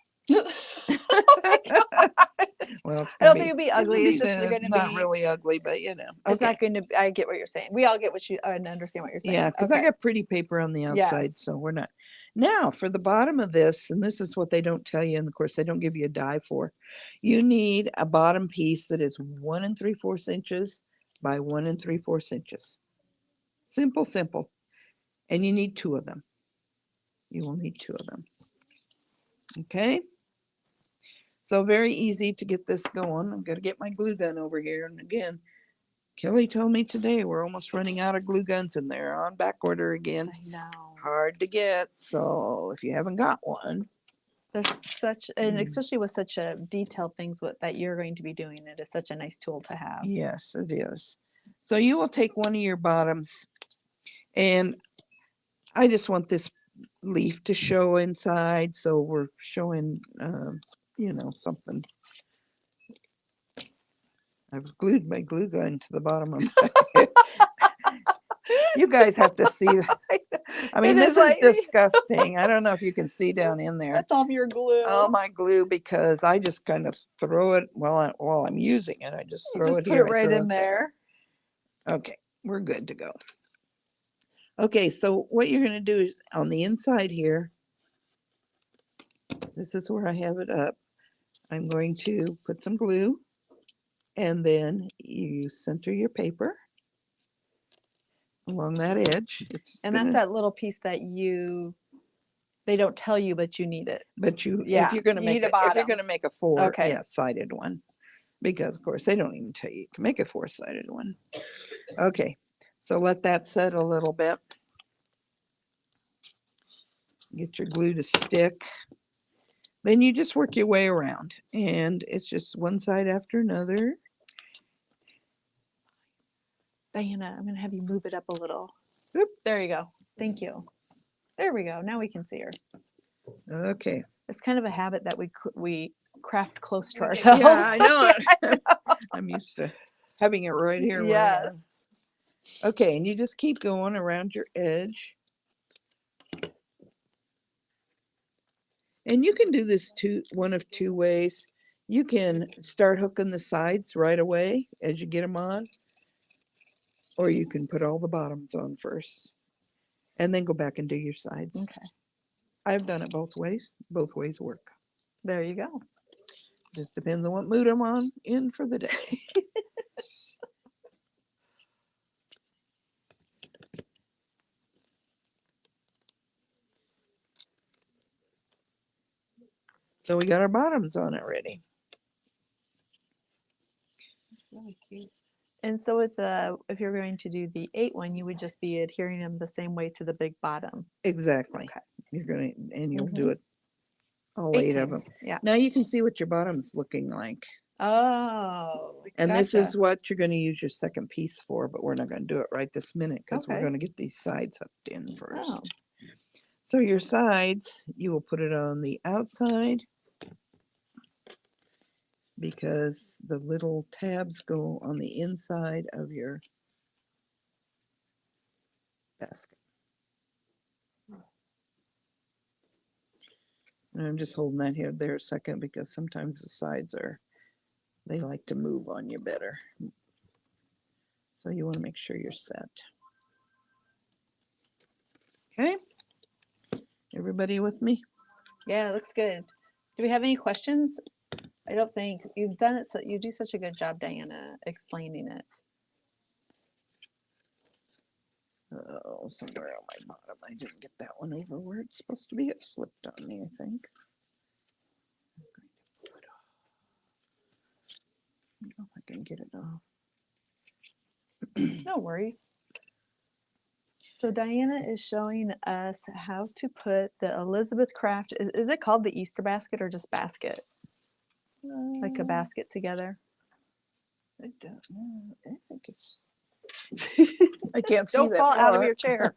Well, it's I don't think it'd be ugly. It's just it's going to not be. really ugly, but you know. It's Okay. not going to. I get what you're saying. We all get what you and understand what you're saying. Yeah, because I Okay. got pretty paper on the outside, Yes. so we're not. Now, for the bottom of this, and this is what they don't tell you, and of course, they don't give you a die for, you need a bottom piece that is 1 3/4 inches by 1 3/4 inches. Simple, simple. And you need 2 of them. You will need 2 of them. Okay? So very easy to get this going. I'm going to get my glue gun over here. And again, Kelly told me today we're almost running out of glue guns and they're on back order again. I know. Hard to get. So if you haven't got one, There's such, and Mm. especially with such a detailed things that you're going to be doing, it is such a nice tool to have. yes, it is. So you will take one of your bottoms, and I just want this leaf to show inside. So we're showing, something. I've glued my glue gun to the bottom of my. You guys have to see. I mean, this is disgusting. I don't know if you can see down in there. That's all of your glue. All my glue, because I just kind of throw it while I'm using it. I just throw Just it put here. it right in there. Okay, we're good to go. Okay, so what you're going to do is on the inside here, this is where I have it up. I'm going to put some glue, and then you center your paper along that edge. And that's that little piece that they don't tell you, but you need it. But Yeah, if you're going to you make need a if you're bottom. going to make a 4, Okay. yeah, sided one, because of course they don't even tell you can make a 4-sided one. Okay, so let that set a little bit. Get your glue to stick. Then you just work your way around, and it's just one side after another. Diana, I'm going to have you move it up a little. Oop. There you go. Thank you. There we go. Now we can see her. Okay. It's kind of a habit that we craft close to Yeah, ourselves. I know it. I'm used to having it right here. where I am. Yes. Okay, and you just keep going around your edge. And you can do this one of 2 ways. You can start hooking the sides right away as you get them on, or you can put all the bottoms on first and then go back and do your sides. Okay. I've done it both ways. Both ways work. There you go. Just depends on what mood I'm in for the day. So we got our bottoms on already. Really cute. And so if you're going to do the 8 one, you would just be adhering them the same way to the big bottom. Exactly. Okay. You're gonna, and you'll do it all 8 of them. tins. Yeah. Now you can see what your bottom's looking like. Oh, And this gotcha. is what you're going to use your second piece for, but we're not going to do it right this minute because we're Okay. going to get these sides hooked in first. Oh. So your sides, you will put it on the outside because the little tabs go on the inside of your basket. And I'm just holding that here there a second because sometimes the sides they like to move on you better. So you want to make sure you're set. Okay? Everybody with me? Yeah, it looks good. Do we have any questions? I don't think you've done it. So you do such a good job, Diana, explaining it. Oh, somewhere on my bottom. I didn't get that one over where it's supposed to be. It slipped on me, I think. I don't know if I can get it off. No worries. So Diana is showing us how to put the Elizabeth Craft. Is it called the Easter basket or just basket? Like a basket together? I don't know. I think it's. I can't see Don't that fall out of far. your chair.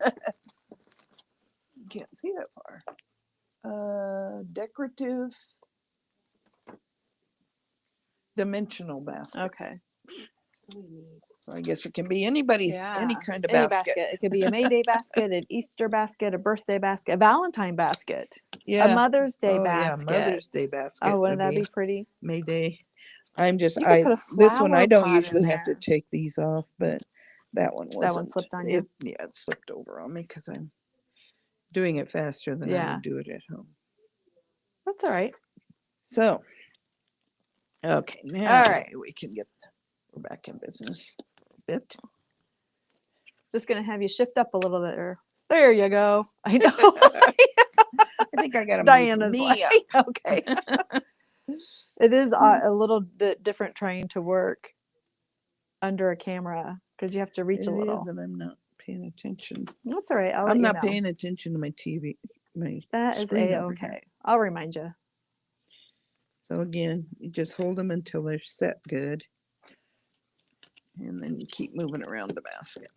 Can't see that far. Decorative dimensional basket. Okay. So I guess it can be anybody's, any Yeah. kind of Any basket. It could be a May Day basket, an Easter basket, a birthday basket, a Valentine basket, a Yeah. Mother's Day Oh basket. yeah, Mother's Day basket. Oh, wouldn't would that be pretty? May Day. I'm just You could put a this one I flower don't pot in usually have to there. take these off, but that one wasn't. That one slipped on you? Yeah, it slipped over on me because I'm doing it faster than I Yeah. would do it at home. That's all right. So, okay, now All right. we can we're back in business a bit. Just gonna have you shift up a little bit. There you go. I know. I think I got to Diana's move like, me up. okay. It is a little different trying to work under a camera because you have to reach It a little. is, and I'm not paying attention. That's all right. I'll let I'm you not know. paying attention to my TV, my That is screen over okay. here. I'll remind you. So again, you just hold them until they're set good, and then you keep moving around the basket.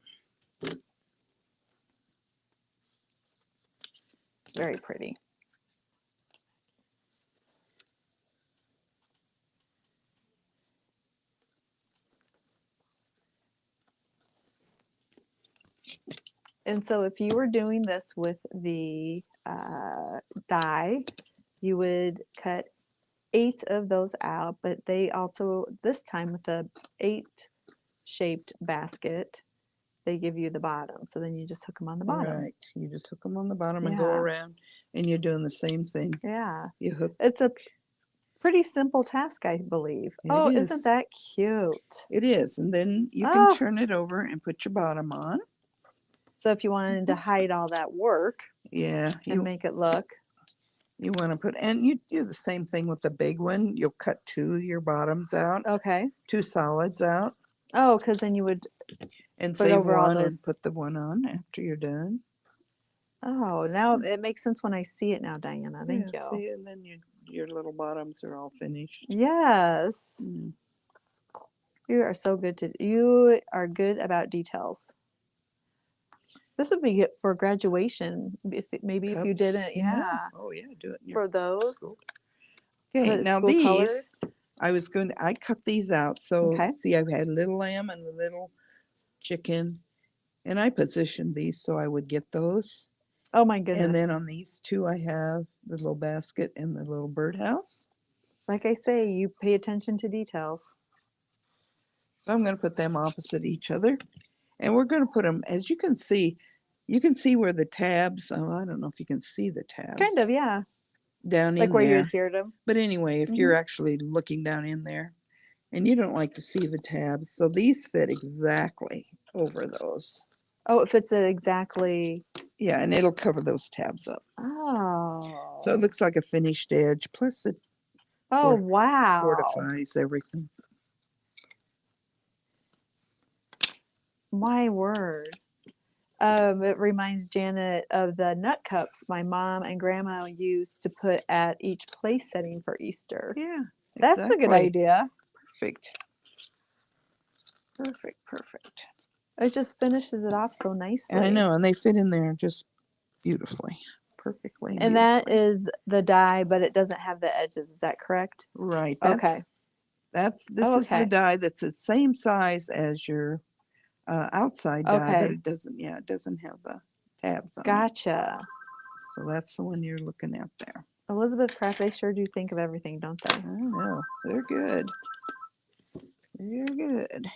Very pretty. And so if you were doing this with the die, you would cut 8 of those out, but they also, this time with the 8 shaped basket, they give you the bottom. So then you just hook them on the bottom. Right. You just hook them on the bottom and go Yeah. around, and you're doing the same thing. Yeah. You hook. It's a pretty simple task, I believe. It Oh, is. isn't that cute? It is, and then you can Oh. turn it over and put your bottom on. So if you wanted to hide all that work Yeah, and make it look. you want to put, and you do the same thing with the big one. You'll cut 2 of your bottoms out, Okay. 2 solids out, Oh, because then you would and put save over all one and those. put the one on after you're done. Oh, now it makes sense when I see it now, Diana. Thank Yeah, you. see, and then your little bottoms are all finished. Yes. Mm. You are so good you are good about details. This would be good for graduation. Maybe if you Cups, didn't, yeah. Oh yeah, do it in your For those. school. Okay, Put now school these, colors. I cut these out. So Okay. see, I've had a little lamb and a little chicken, and I positioned these so I would get those. Oh my goodness. And then on these 2, I have the little basket and the little birdhouse. Like I say, you pay attention to details. So I'm going to put them opposite each other. And we're going to put them, as you can see where the tabs, oh, I don't know if you can see the tabs. Kind of, yeah. Down Like in where you there. adhered them. But anyway, if you're actually looking down in there and you don't like to see the tabs, so these fit exactly over those. Oh, it fits it exactly. Yeah, and it'll cover those tabs up. Oh. So it looks like a finished edge, plus it Oh, wow. fortifies everything. My word. It reminds Janet of the nut cups my mom and grandma used to put at each place setting for Easter. Yeah. That's a good exactly. idea. Perfect. Perfect. Perfect. It just finishes it off so nicely. I know, and they fit in there just beautifully, perfectly. And that beautifully. is the die, but it doesn't have the edges. Is that correct? Right. Okay. This Oh, is the okay. die that's the same size as your outside die, but Okay. it doesn't. Yeah, it doesn't have the tabs on it. Gotcha. So that's the one you're looking at there. Elizabeth Craft, they sure do think of everything, don't they? I know, they're good. They're good.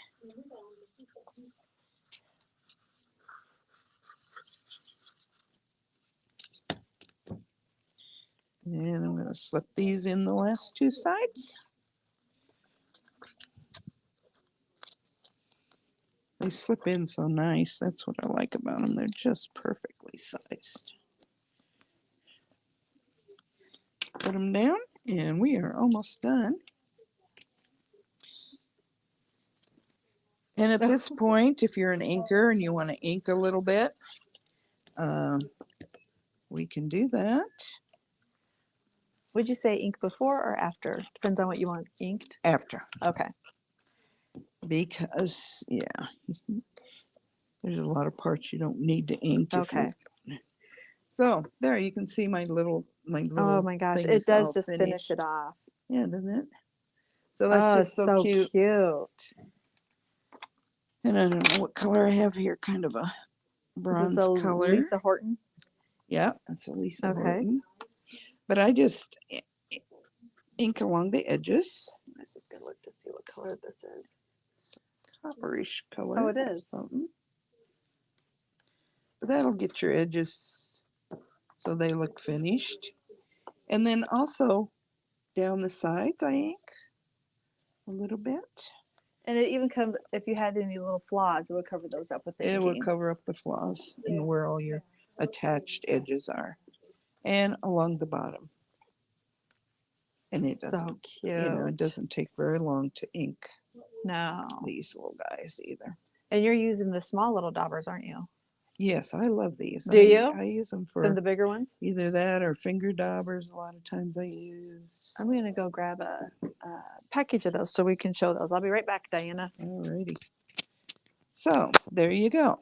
And I'm going to slip these in the last two sides. They slip in so nice. That's what I like about them. They're just perfectly sized. Put them down, and we are almost done. And at this point, if you're an inker and you want to ink a little bit, we can do that. Would you say ink before or after? Depends on what you want inked. After. Okay. Because, yeah, there's a lot of parts you don't need to ink. Okay. So there, you can see my little Oh my gosh, thing it is does all just finish it finished. off. Yeah, doesn't it? So that's Oh, just so cute. And I don't know what color I have here, kind of a Is bronze this a color. Lisa Horton? Yeah, that's a Lisa Okay. Horton. But I just ink along the edges. I was just gonna look to see what color this is. Copperish color. Oh, it is. Something. But that'll get your edges so they look finished. And then also down the sides I ink a little bit. And it even comes, if you had any little flaws, it would cover those up with the It will inking. cover up the flaws and where all your attached edges are. And along the bottom. And it doesn't, So cute. you know, it doesn't take very long to ink No. these little guys either. And you're using the small little daubers, aren't you? Yes, I love these. Do you? I use them Than for the bigger ones? either that or finger daubers. A lot of times I use. I'm gonna go grab a package of those so we can show those. I'll be right back, Diana. Alrighty. So there you go.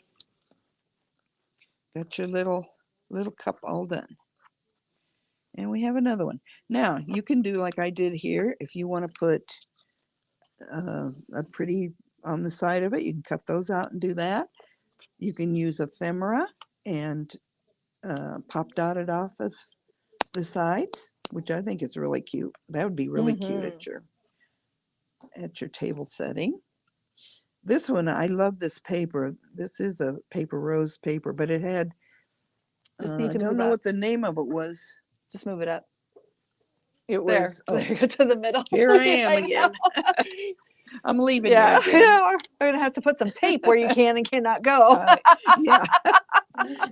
Got your little cup all done. And we have another one. Now you can do like I did here. If you want to put a pretty on the side of it, you can cut those out and do that. You can use ephemera and pop dot it off of the sides, which I think is really cute. That would be really cute at your table setting. This one, I love this paper. This is a paper rose paper, but it had, Just I need to don't move know up. what the name of it was. Just move it up. It There. was, oh, There you go to the middle. here I am know. again. I'm leaving Yeah, you again. we're gonna have to put some tape where you can and cannot go. Yeah.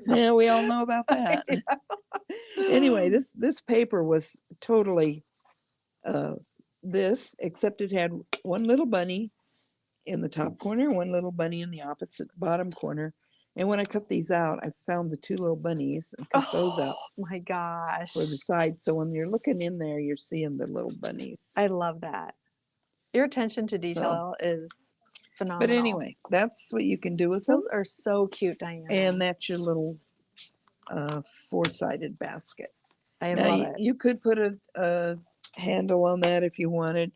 Yeah, we all know about that. Anyway, this paper was totally this, except it had one little bunny in the top corner, one little bunny in the opposite bottom corner. And when I cut these out, I found the two little bunnies and cut those out Oh my gosh. for the side. So when you're looking in there, you're seeing the little bunnies. I love that. Your attention to detail is phenomenal. But anyway, that's what you can do with them. Those are so cute, Diana. And that's your little four-sided basket. I Now, love it. you could put a handle on that if you wanted,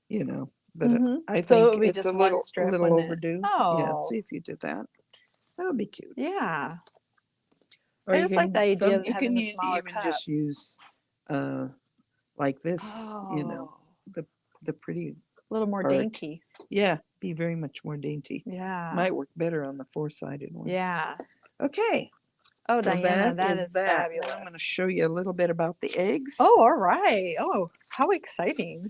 you know, but I So it think would be it's just a one little, strip, little wouldn't it? overdue. Oh. Yeah, see if you did that. That would be cute. Yeah. Or I you just like can- the idea of you having can the smaller even cup. just use like this, you know, Oh, the pretty, a little more part. dainty. yeah, be very much more dainty. Yeah. Might work better on the four-sided one. Yeah. Okay. Oh, So Diana, that is that. fabulous. Now I'm going to show you a little bit about the eggs. Oh, all right. Oh, how exciting.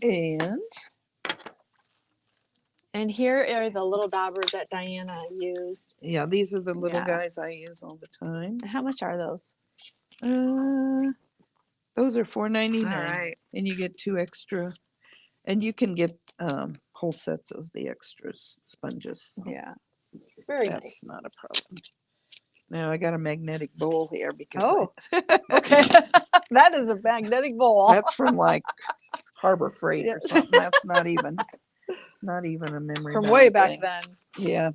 And here are the little daubers that Diana used. Yeah, these are the little Yeah. guys I use all the time. How much are those? Those are $4.99. All right. And you get 2 extra. And you can get whole sets of the extras sponges. So. Yeah. Very That's nice. not a problem. Now I got a magnetic bowl here because Oh, okay. That is a magnetic bowl. that's from like Harbor Freight Yeah. or something. That's not even a memory From bowl way back thing. then. Yeah.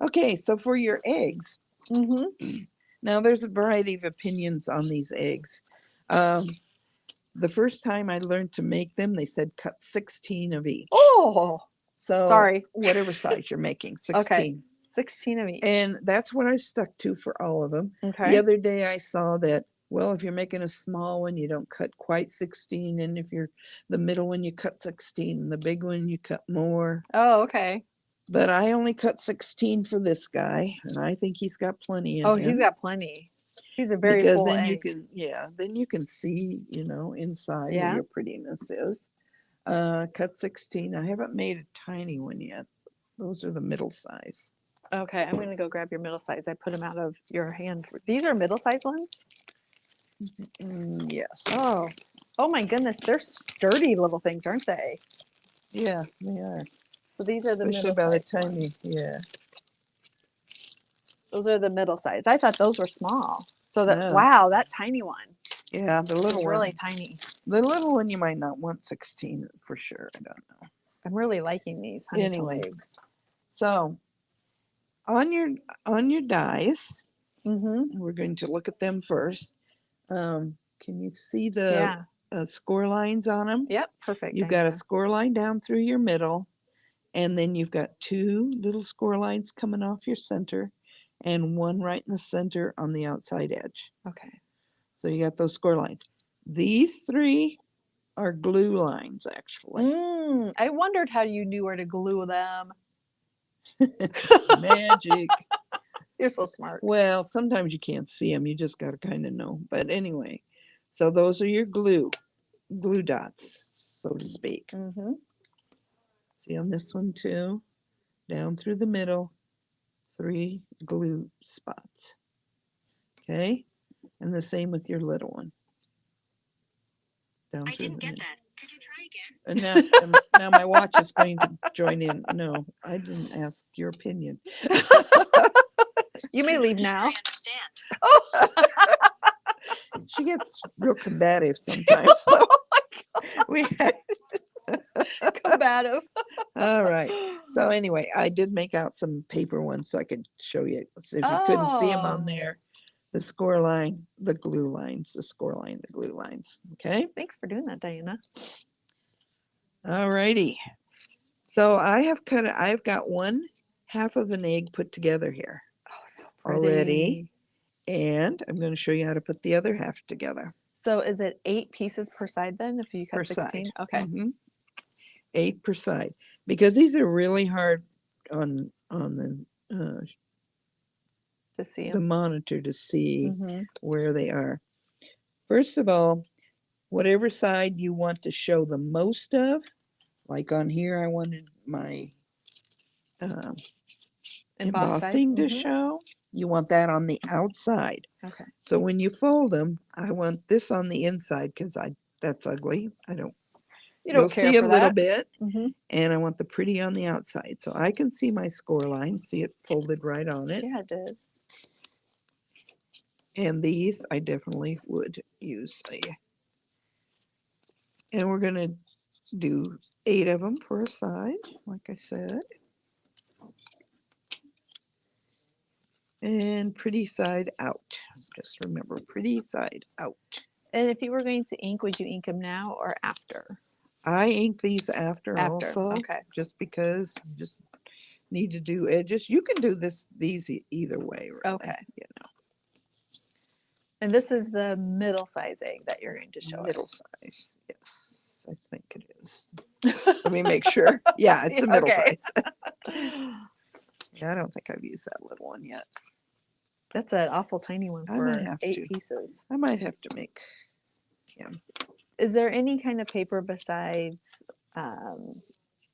Okay, so for your eggs, Mm-hmm. now there's a variety of opinions on these eggs. The first time I learned to make them, they said cut 16 of each. Oh, So sorry. whatever size you're making, 16. Okay. 16 of each. And that's what I stuck to for all of them. Okay. The other day I saw that, well, if you're making a small one, you don't cut quite 16. And if you're the middle one, you cut 16. And the big one, you cut more. Oh, okay. But I only cut 16 for this guy. And I think he's got plenty in Oh, him. he's got plenty. He's a very Because full then you egg. can, then you can see, inside Yeah. where your prettiness is. Cut 16. I haven't made a tiny one yet. Those are the middle size. Okay, I'm gonna go grab your middle size. I put them out of your hand. These are middle size ones? Yes. Oh my goodness, they're sturdy little things, aren't they? Yeah, they are. So these are the Especially middle by the size time ones. yeah. Those are the middle size. I thought those were small. So that No. wow, that tiny one Yeah, the is little really one. tiny. The little one you might not want 16 for sure. I don't know. I'm really liking these honeycomb Anyway. eggs. So on your dies, Mm-hmm. we're going to look at them first. Can you see the Yeah. score lines on them? Yep. Perfect. You've got a Diana. score line down through your middle, and then you've got two little score lines coming off your center, and one right in the center on the outside edge. Okay. So you got those score lines. These three are glue lines, actually. I wondered how you knew where to glue them. Magic. You're so smart. Well, sometimes you can't see them. You just got to kind of know. But anyway, so those are your glue dots, so to speak. Mm-hmm. See on this one too, down through the middle, 3 glue spots. Okay, and the same with your little one. Down I through didn't the get middle. that. Could you try again? And now my watch is going to join in. No, I didn't ask your opinion. You may leave now. I understand. She gets real combative sometimes. So we Combative. all right. So anyway, I did make out some paper ones so I could show you. So if you couldn't see them on Oh. there, the score line, the glue lines, the score line, the glue lines. Okay. Thanks for doing that, Diana. All righty. So I've got 1/2 of an egg put together here Oh, so pretty. already. And I'm going to show you how to put the other half together. So is it 8 pieces per side then if you Per cut 16? side. Okay. Mhm. 8 per side. Because these are really hard on the To see the them. monitor to see Mm-hmm. where they are. First of all, whatever side you want to show the most of, like on here, I wanted my embossing to show. You want that on the outside. Okay. So when you fold them, I want this on the inside because that's ugly. I don't. You don't You'll care see for a little that. bit, Mm-hmm. and I want the pretty on the outside, so I can see my score line. See it folded right on it. Yeah, it did. And these I definitely would use. And we're gonna do 8 of them for a side, like I said. And pretty side out. Just remember, pretty side out. And if you were going to ink, would you ink them now or after? I ink these after also, Okay. just because you just need to do edges. You can do these either way, really. Okay. You know, And this is the middle size egg that you're going to show middle us. size. Yes, I think it is. Let me make sure. Yeah, it's a middle Okay. size. Yeah, I don't think I've used that little one yet. That's an awful tiny one I for might have 8 to. pieces. I might have to make. Is there any kind of paper besides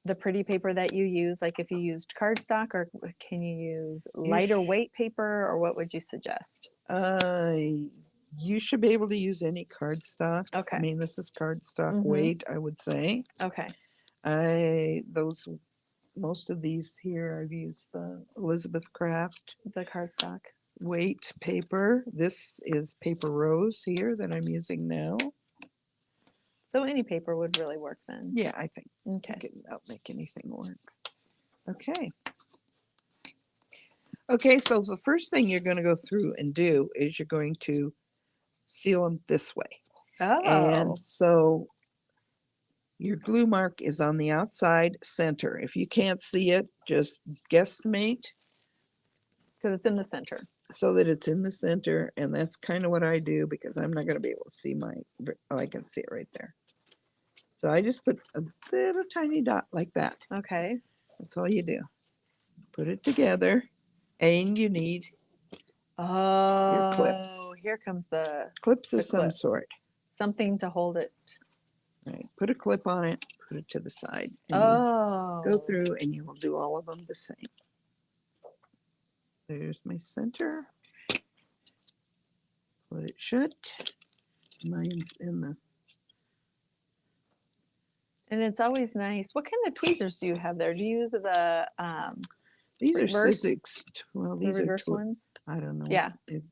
the pretty paper that you use? Like if you used cardstock, or can you use lighter weight paper, or what would you suggest? You should be able to use any cardstock. Okay. I mean, this is cardstock Mhm. weight, I would say. Okay. Those most of these here, I've used the Elizabeth Craft The cardstock. weight paper. This is paper rose here that I'm using now. So any paper would really work then. Yeah, I think you Okay. can about make anything work. Okay. Okay, so the first thing you're going to go through and do is you're going to seal them this way. Oh. And so your glue mark is on the outside center. If you can't see it, just guesstimate Because it's in the center. so that it's in the center. And that's kind of what I do because I'm not going to be able to see oh, I can see it right there. So I just put a little tiny dot like that. Okay. That's all you do. Put it together and you need Oh, clips. here comes the clips The of some clips. sort. something to hold it. Right. Put a clip on it, put it to the side, and Oh. you go through and you will do all of them the same. There's my center. Put it shut. Mine's in the And it's always nice. What kind of tweezers do you have there? Do you use the these reverse? are Sizzix. Well, the these reverse are ones? I don't know. Yeah. It-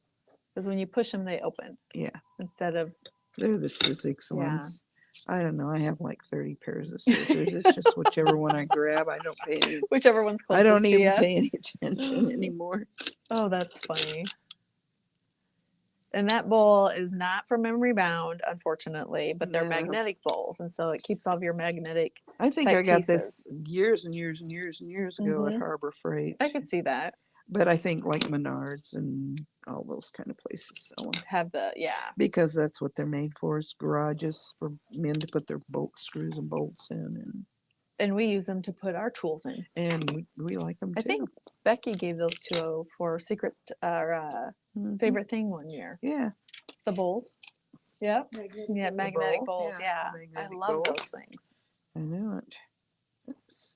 Because when you push them, they open yeah, instead of they're the Sizzix Yeah. ones. I don't know. I have like 30 pairs of scissors. It's just whichever one I grab. I don't pay any. whichever one's I closest don't to even you. pay any attention anymore. Oh, that's funny. And that bowl is not from Memory Bound, unfortunately, but they're No. magnetic bowls, and so it keeps all of your magnetic. I think type I got pieces. this years and years and years and years ago at Mhm. Harbor Freight. I could see that. But I think like Menards and all those kind of places sell them Have the yeah. because that's what they're made for. Is garages for men to put their bolt screws and bolts in, And we use them to put our tools in. and we like them too. I think Becky gave those to for secret Mhm. favorite thing one year. Yeah, The bowls. Yep. Yeah, magnetic bowl, bowls. yeah, Yeah. I magnetic love those bowls. things. I know it. Oops.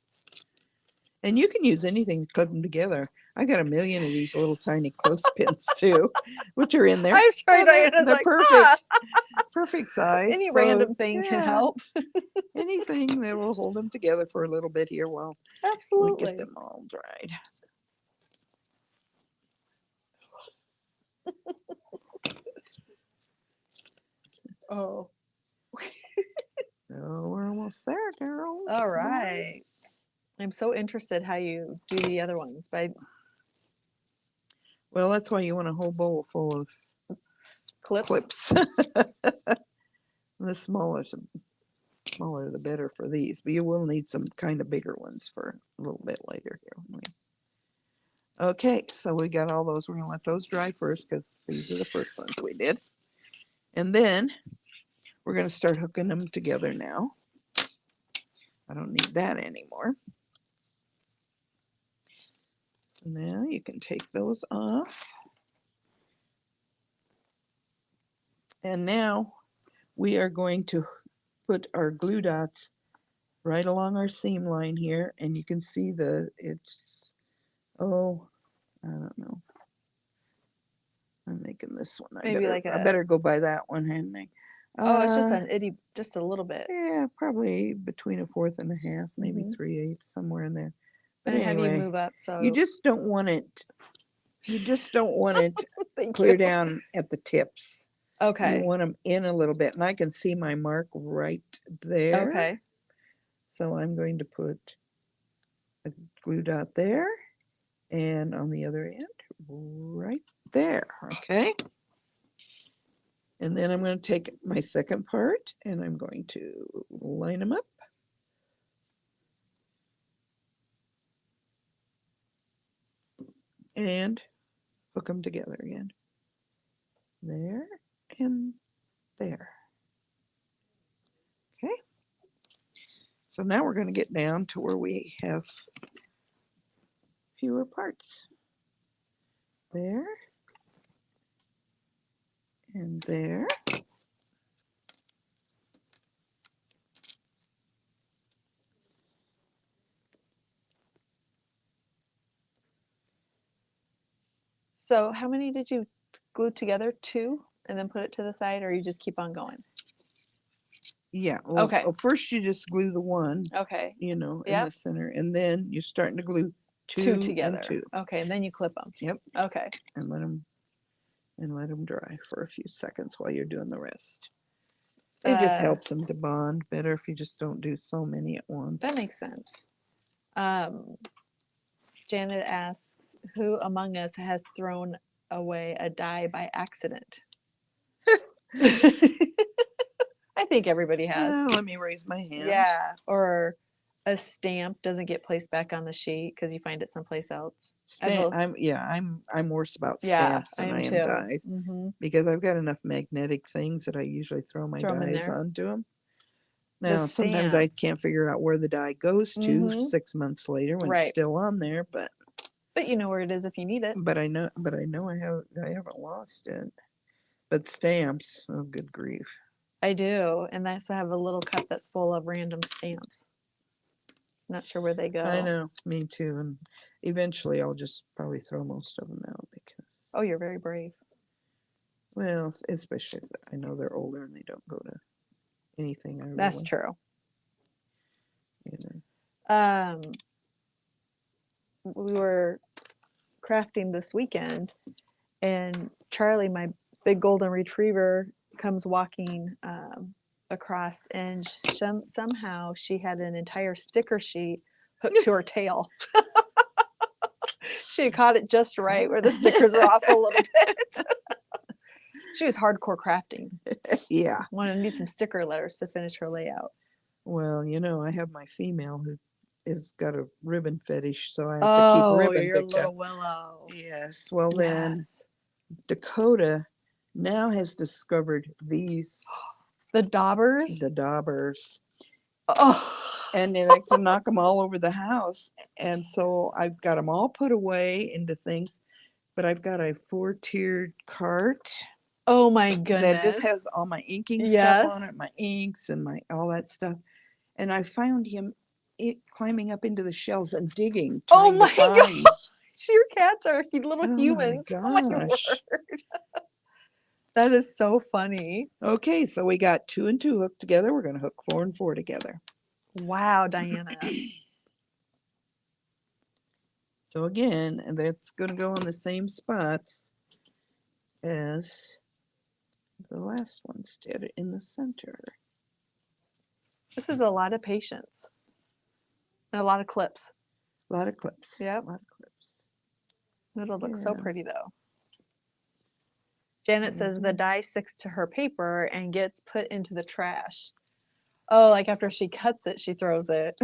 And you can use anything to clip them together. I got a million of these little tiny clothespins too, which are in there. I'm sorry, And Diana's they're like, perfect, perfect size. Any so, random thing can yeah, help. Anything that will hold them together for a little bit here while we Absolutely. get them all dried. Oh. Oh, we're almost there, girl. All right. I'm so interested how you do the other ones. Well, that's why you want a whole bowl full of Clips. clips. The smaller the better for these, but you will need some kind of bigger ones for a little bit later here. Okay, so we got all those. We're gonna let those dry first because these are the first ones we did. And then we're gonna start hooking them together now. I don't need that anymore. Now you can take those off. And now we are going to put our glue dots right along our seam line here. And you can see I don't know. I'm making this one. Maybe like I a- better go by that one, hadn't I? Oh, it's just just a little bit. Yeah, probably between a fourth and a half, maybe Mhm. 3/8, somewhere in there. But And have you anyway, move up so you just don't want it. You just don't want it Thank clear you. down at the tips. You Okay. want them in a little bit, and I can see my mark right there. Okay. So I'm going to put a glue dot there, and on the other end, right there. Okay. And then I'm going to take my second part, and I'm going to line them up. And hook them together again. There and there. Okay. So now we're going to get down to where we have fewer parts. There and there. So how many did you glue together? 2 and then put it to the side, or you just keep on going? Yeah. Well, Okay. first you just glue the one, Okay. you know, in Yep. the center, and then you're starting to glue Two two together. and two. Okay, and then you clip them. Yep. Okay. And let them dry for a few seconds while you're doing the rest. It just helps them to bond better if you just don't do so many at once. That makes sense. Janet asks, who among us has thrown away a die by accident? I think everybody has. Let me raise my hand. Yeah. Or a stamp doesn't get placed back on the sheet because you find it someplace else. I'm worse about Yeah, stamps I than am I am too. dies Mm-hmm. because I've got enough magnetic things that I usually throw my Throw 'em in dies there. onto them. The Now, sometimes I stamps. can't figure out where the die goes to Mhm. 6 months later when Right. it's still on there, but But you know where it is if you need it. I know I haven't lost it. But stamps, oh good grief. I do. And I also have a little cup that's full of random stamps. Not sure where they go. I know, me too. And eventually I'll just probably throw most of them out because, Oh, you're very brave. well, especially if I know they're older and they don't go to anything I That's really, true. you know. We were crafting this weekend, and Charlie, my big golden retriever, comes walking across, and somehow she had an entire sticker sheet hooked to her tail. She had caught it just right where the stickers were off a little bit. She was hardcore crafting. Yeah. Wanted to need some sticker letters to finish her layout. Well, you know, I have my female who has got a ribbon fetish, so I have to keep ribbon your picked up. little willow. Yes. Well, then Yes. Dakota now has discovered these The daubers. the daubers, Oh. and they like to knock them all over the house. And so I've got them all put away into things, but I've got a 4-tiered cart Oh my goodness. that just has all my inking stuff on Yes. it, my inks and my all that stuff. And I found him climbing up into the shelves and digging, Oh trying my to gosh. find. Your cats are little Oh my humans. Oh my gosh. word. That is so funny. Okay, so we got 2 and 2 hooked together. We're going to hook 4 and 4 together. Wow, Diana. So again, and that's going to go on the same spots as the last ones did in the center. This is a lot of patience and a lot of clips. A lot of clips. Yep. A lot of clips. It'll look so Yeah. pretty though. Janet says the die sticks to her paper and gets put into the trash. Oh, like after she cuts it, she throws it.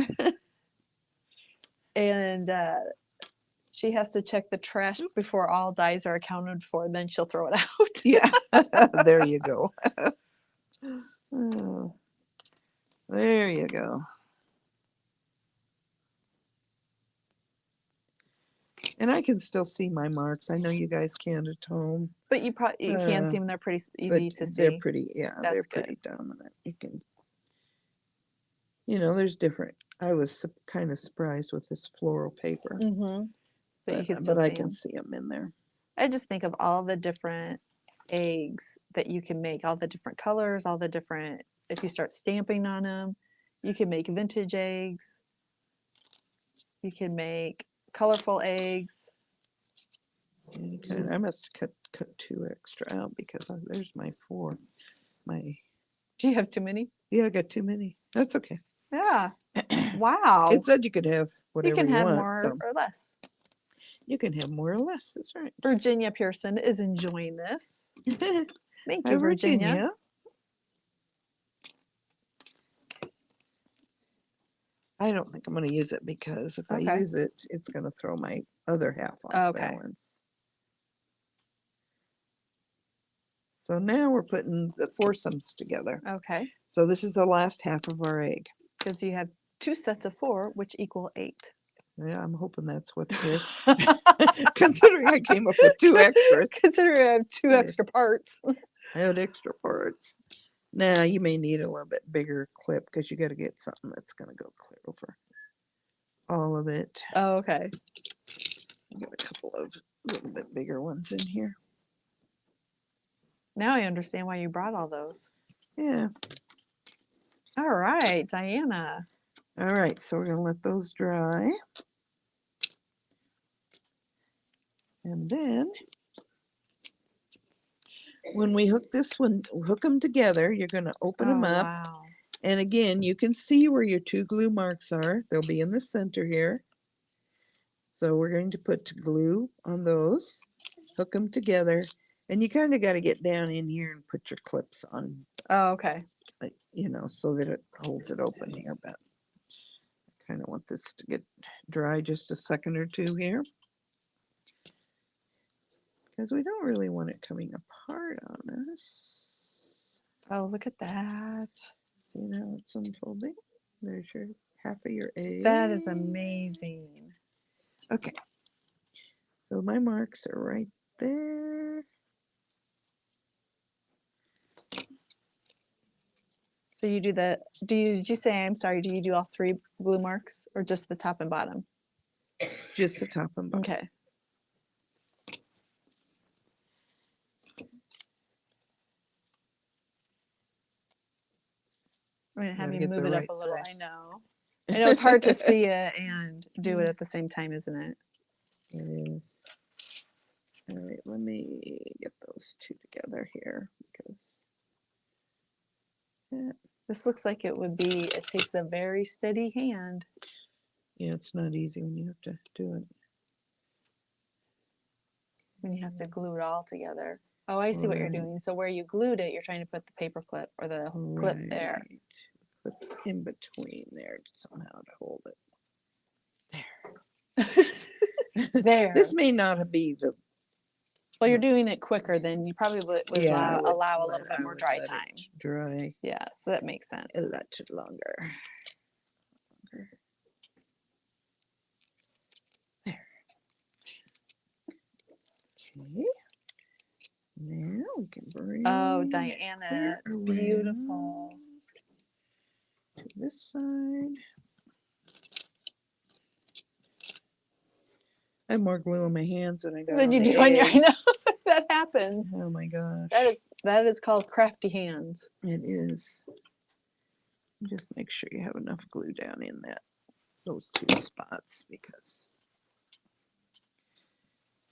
And she has to check the trash before all dies are accounted for. Then she'll throw it out. Yeah, there you go. Oh, there you go. And I can still see my marks. I know you guys can't at home. But you can see them. They're pretty easy to They're see. pretty, yeah, That's they're good. pretty dominant. You can, you know, there's different. I was kind of surprised with this floral paper, Mm-hmm. But you can still but I see can them. see them in there. I just think of all the different eggs that you can make, all the different colors, all the different, if you start stamping on them, you can make vintage eggs. You can make colorful eggs. Okay, I must cut 2 extra out because there's my 4. Do you have too many? Yeah, I got too many. That's okay. Yeah. Wow. It said you could have whatever you can have want, more so or less. you can have more or less. That's right. Virginia Pearson is enjoying this. Thank Hi, you, Virginia. Virginia. I don't think I'm going to use it because if I Okay. use it, it's going to throw my other half off Okay. balance. So now we're putting the foursomes together. Okay. So this is the last half of our egg. Because you have 2 sets of 4, which equal 8. Yeah, I'm hoping that's what's it. Considering I came up with 2 extras. Considering I have 2 Yeah. extra parts. I had extra parts. Now you may need a little bit bigger clip because you got to get something that's going to go clear over all of it. Oh, okay. I got a couple of little bit bigger ones in here. Now I understand why you brought all those. Yeah. All right, Diana. All right, so we're gonna let those dry. And then when we hook this one, hook them together, you're gonna open them Oh, up. wow. And again, you can see where your two glue marks are. They'll be in the center here. So we're going to put glue on those, hook them together. And you kind of got to get down in here and put your clips on, Oh, okay. you know, so that it holds it open here. But I kind of want this to get dry just a second or two here. Because we don't really want it coming apart on us. Oh, look at that. See how it's unfolding? There's your half of your egg. That is amazing. Okay. So my marks are right there. So you do the, did you say, I'm sorry, do you do all 3 glue marks or just the top and bottom? Just the top and bottom. Okay. I'm gonna have Gotta you get move the it up right a little. I size. know. I know it's hard to see it and do it at the same time, isn't it? It is. All right, let me get those two together here because This looks like it would be, it takes a very steady hand. yeah, it's not easy when you have to do it. When you have to glue it all together. Oh, I see what you're Right. doing. So where you glued it, you're trying to put the paper clip or the clip there. Right. Clips in between there somehow to hold it. There. This may not be the Well, you're doing it quicker than you probably would yeah, I would allow a let- little bit I more would dry let it time. dry Yes, that makes sense. a lot longer. There. Okay. Now we can bring Oh, it Diana, it's around beautiful. to this side. I have more glue on my hands than I got Then on you the do on your, egg. I know, that happens. Oh my gosh. That is called crafty hands. It is. Just make sure you have enough glue down in those two spots because.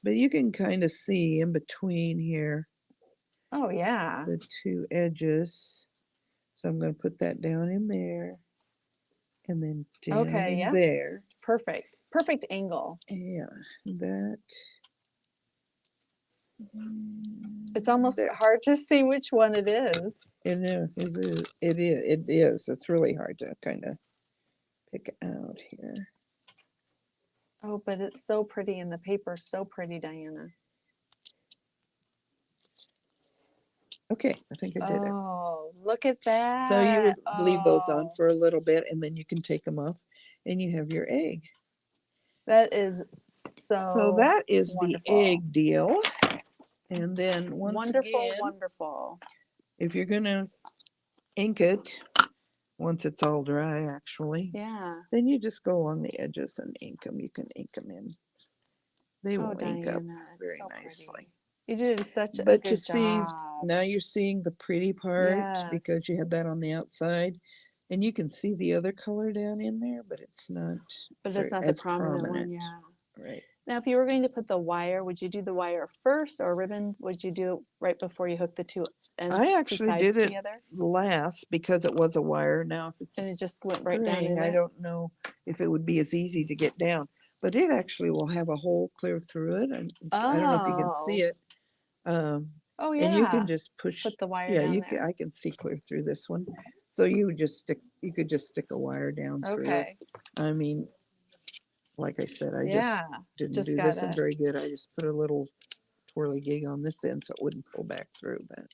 But you can kind of see in between here Oh yeah. the two edges. So I'm going to put that down in there and then down Okay, in yeah. there. Perfect. Perfect angle. Yeah, that. It's almost there. hard to see which one it is. It is. It is. It's really hard to kind of pick out here. Oh, but it's so pretty and the paper's so pretty, Diana. Okay, I think I did it. Oh, look at that. So you would leave those on Oh, for a little bit and then you can take them off and you have your egg. that is So so that is wonderful. the egg deal. And then once Wonderful, again, wonderful. if you're gonna ink it, once it's all dry actually, Yeah. then you just go along the edges and ink them. You can ink them in. They Oh, will ink up Diana, it's very so nicely. pretty. You did such a But you good see, job. now you're seeing the pretty part because you Yes. had that on the outside. And you can see the other color down in there, but it's not, But it's not the as prominent one, yeah. Right. Now, if you were going to put the wire, would you do the wire first or ribbon? Would you do it right before you hook the two ends, I two actually sides did it together? last because it was a wire. Now, if it's And a it just went right down string, in I it? don't know if it would be as easy to get down. But it actually will have a hole clear through it. And I don't know if you can see Oh. it. Um, Oh, and you yeah. can just push. Put the wire Yeah, down you can. there. I can see clear through this one. So you would just stick. You could just stick a wire down through it. Okay. I mean, like I said, I just Yeah. didn't just do this gotta- one very good. I just put a little twirly gig on this end so it wouldn't pull back through. But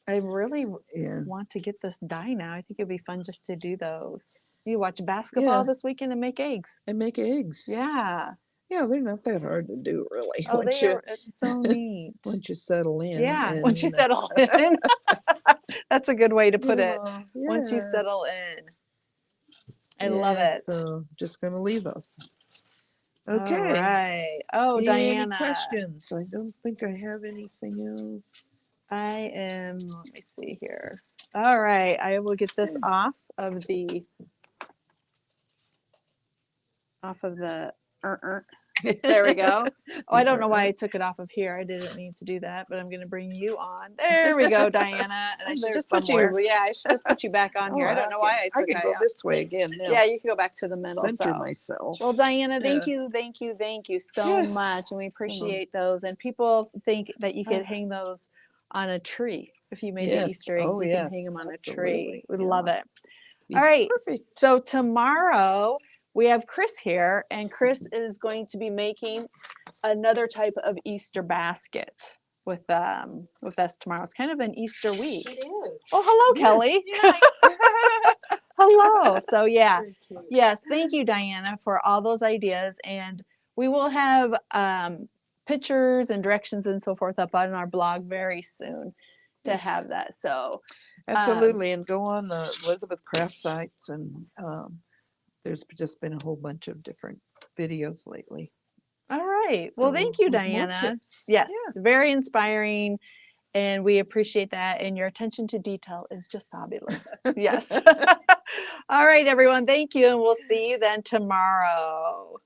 I really yeah, want to get this die now. I think it'd be fun just to do those. You watch basketball Yeah. this weekend and make eggs. and make eggs. Yeah. Yeah, they're not that hard to do, really. Oh, once they you are. It's so neat. once you settle in. Yeah. Once you and, settle in. That's a good way to put it. yeah, Once you yeah, settle in. I love yeah, it. So just gonna leave those. All Okay. right. Oh, Any Diana. questions? I don't think I have anything else. let me see here. All right, I will get this off of the there we go. Oh, I don't know why I took it off of here. I didn't need to do that, but I'm going to bring you on. There we go, Diana. And I should there just put somewhere. you, yeah, I should just put you back on here. I don't know why I I took can it go out. this way again now. Yeah, you can go back to the middle. Center So. myself. Well, Diana, thank Yeah. you, thank you, thank you so Yes. much. And we appreciate those. And people think that you could Ah. hang those on a tree. If you made Yes. the Easter eggs, Oh, you yes. can hang them on a tree. Absolutely. We'd Yeah. love it. Be All right. perfect. So tomorrow we have Chris here, and Chris is going to be making another type of Easter basket with us tomorrow. It's kind of an Easter week. It is. Oh, hello, Kelly. Hello. So yeah. Very cute. Yes, thank you, Diana, for all those ideas. And we will have pictures and directions and so forth up on our blog very soon to Yes. have that. So Absolutely. And go on the Elizabeth Craft sites. And there's just been a whole bunch of different videos lately. all right. Well, So, thank you, with more Diana. tips. Yes, Yeah. very inspiring. And we appreciate that. And your attention to detail is just fabulous. Yes. All right, everyone. Thank you. And we'll see you then tomorrow.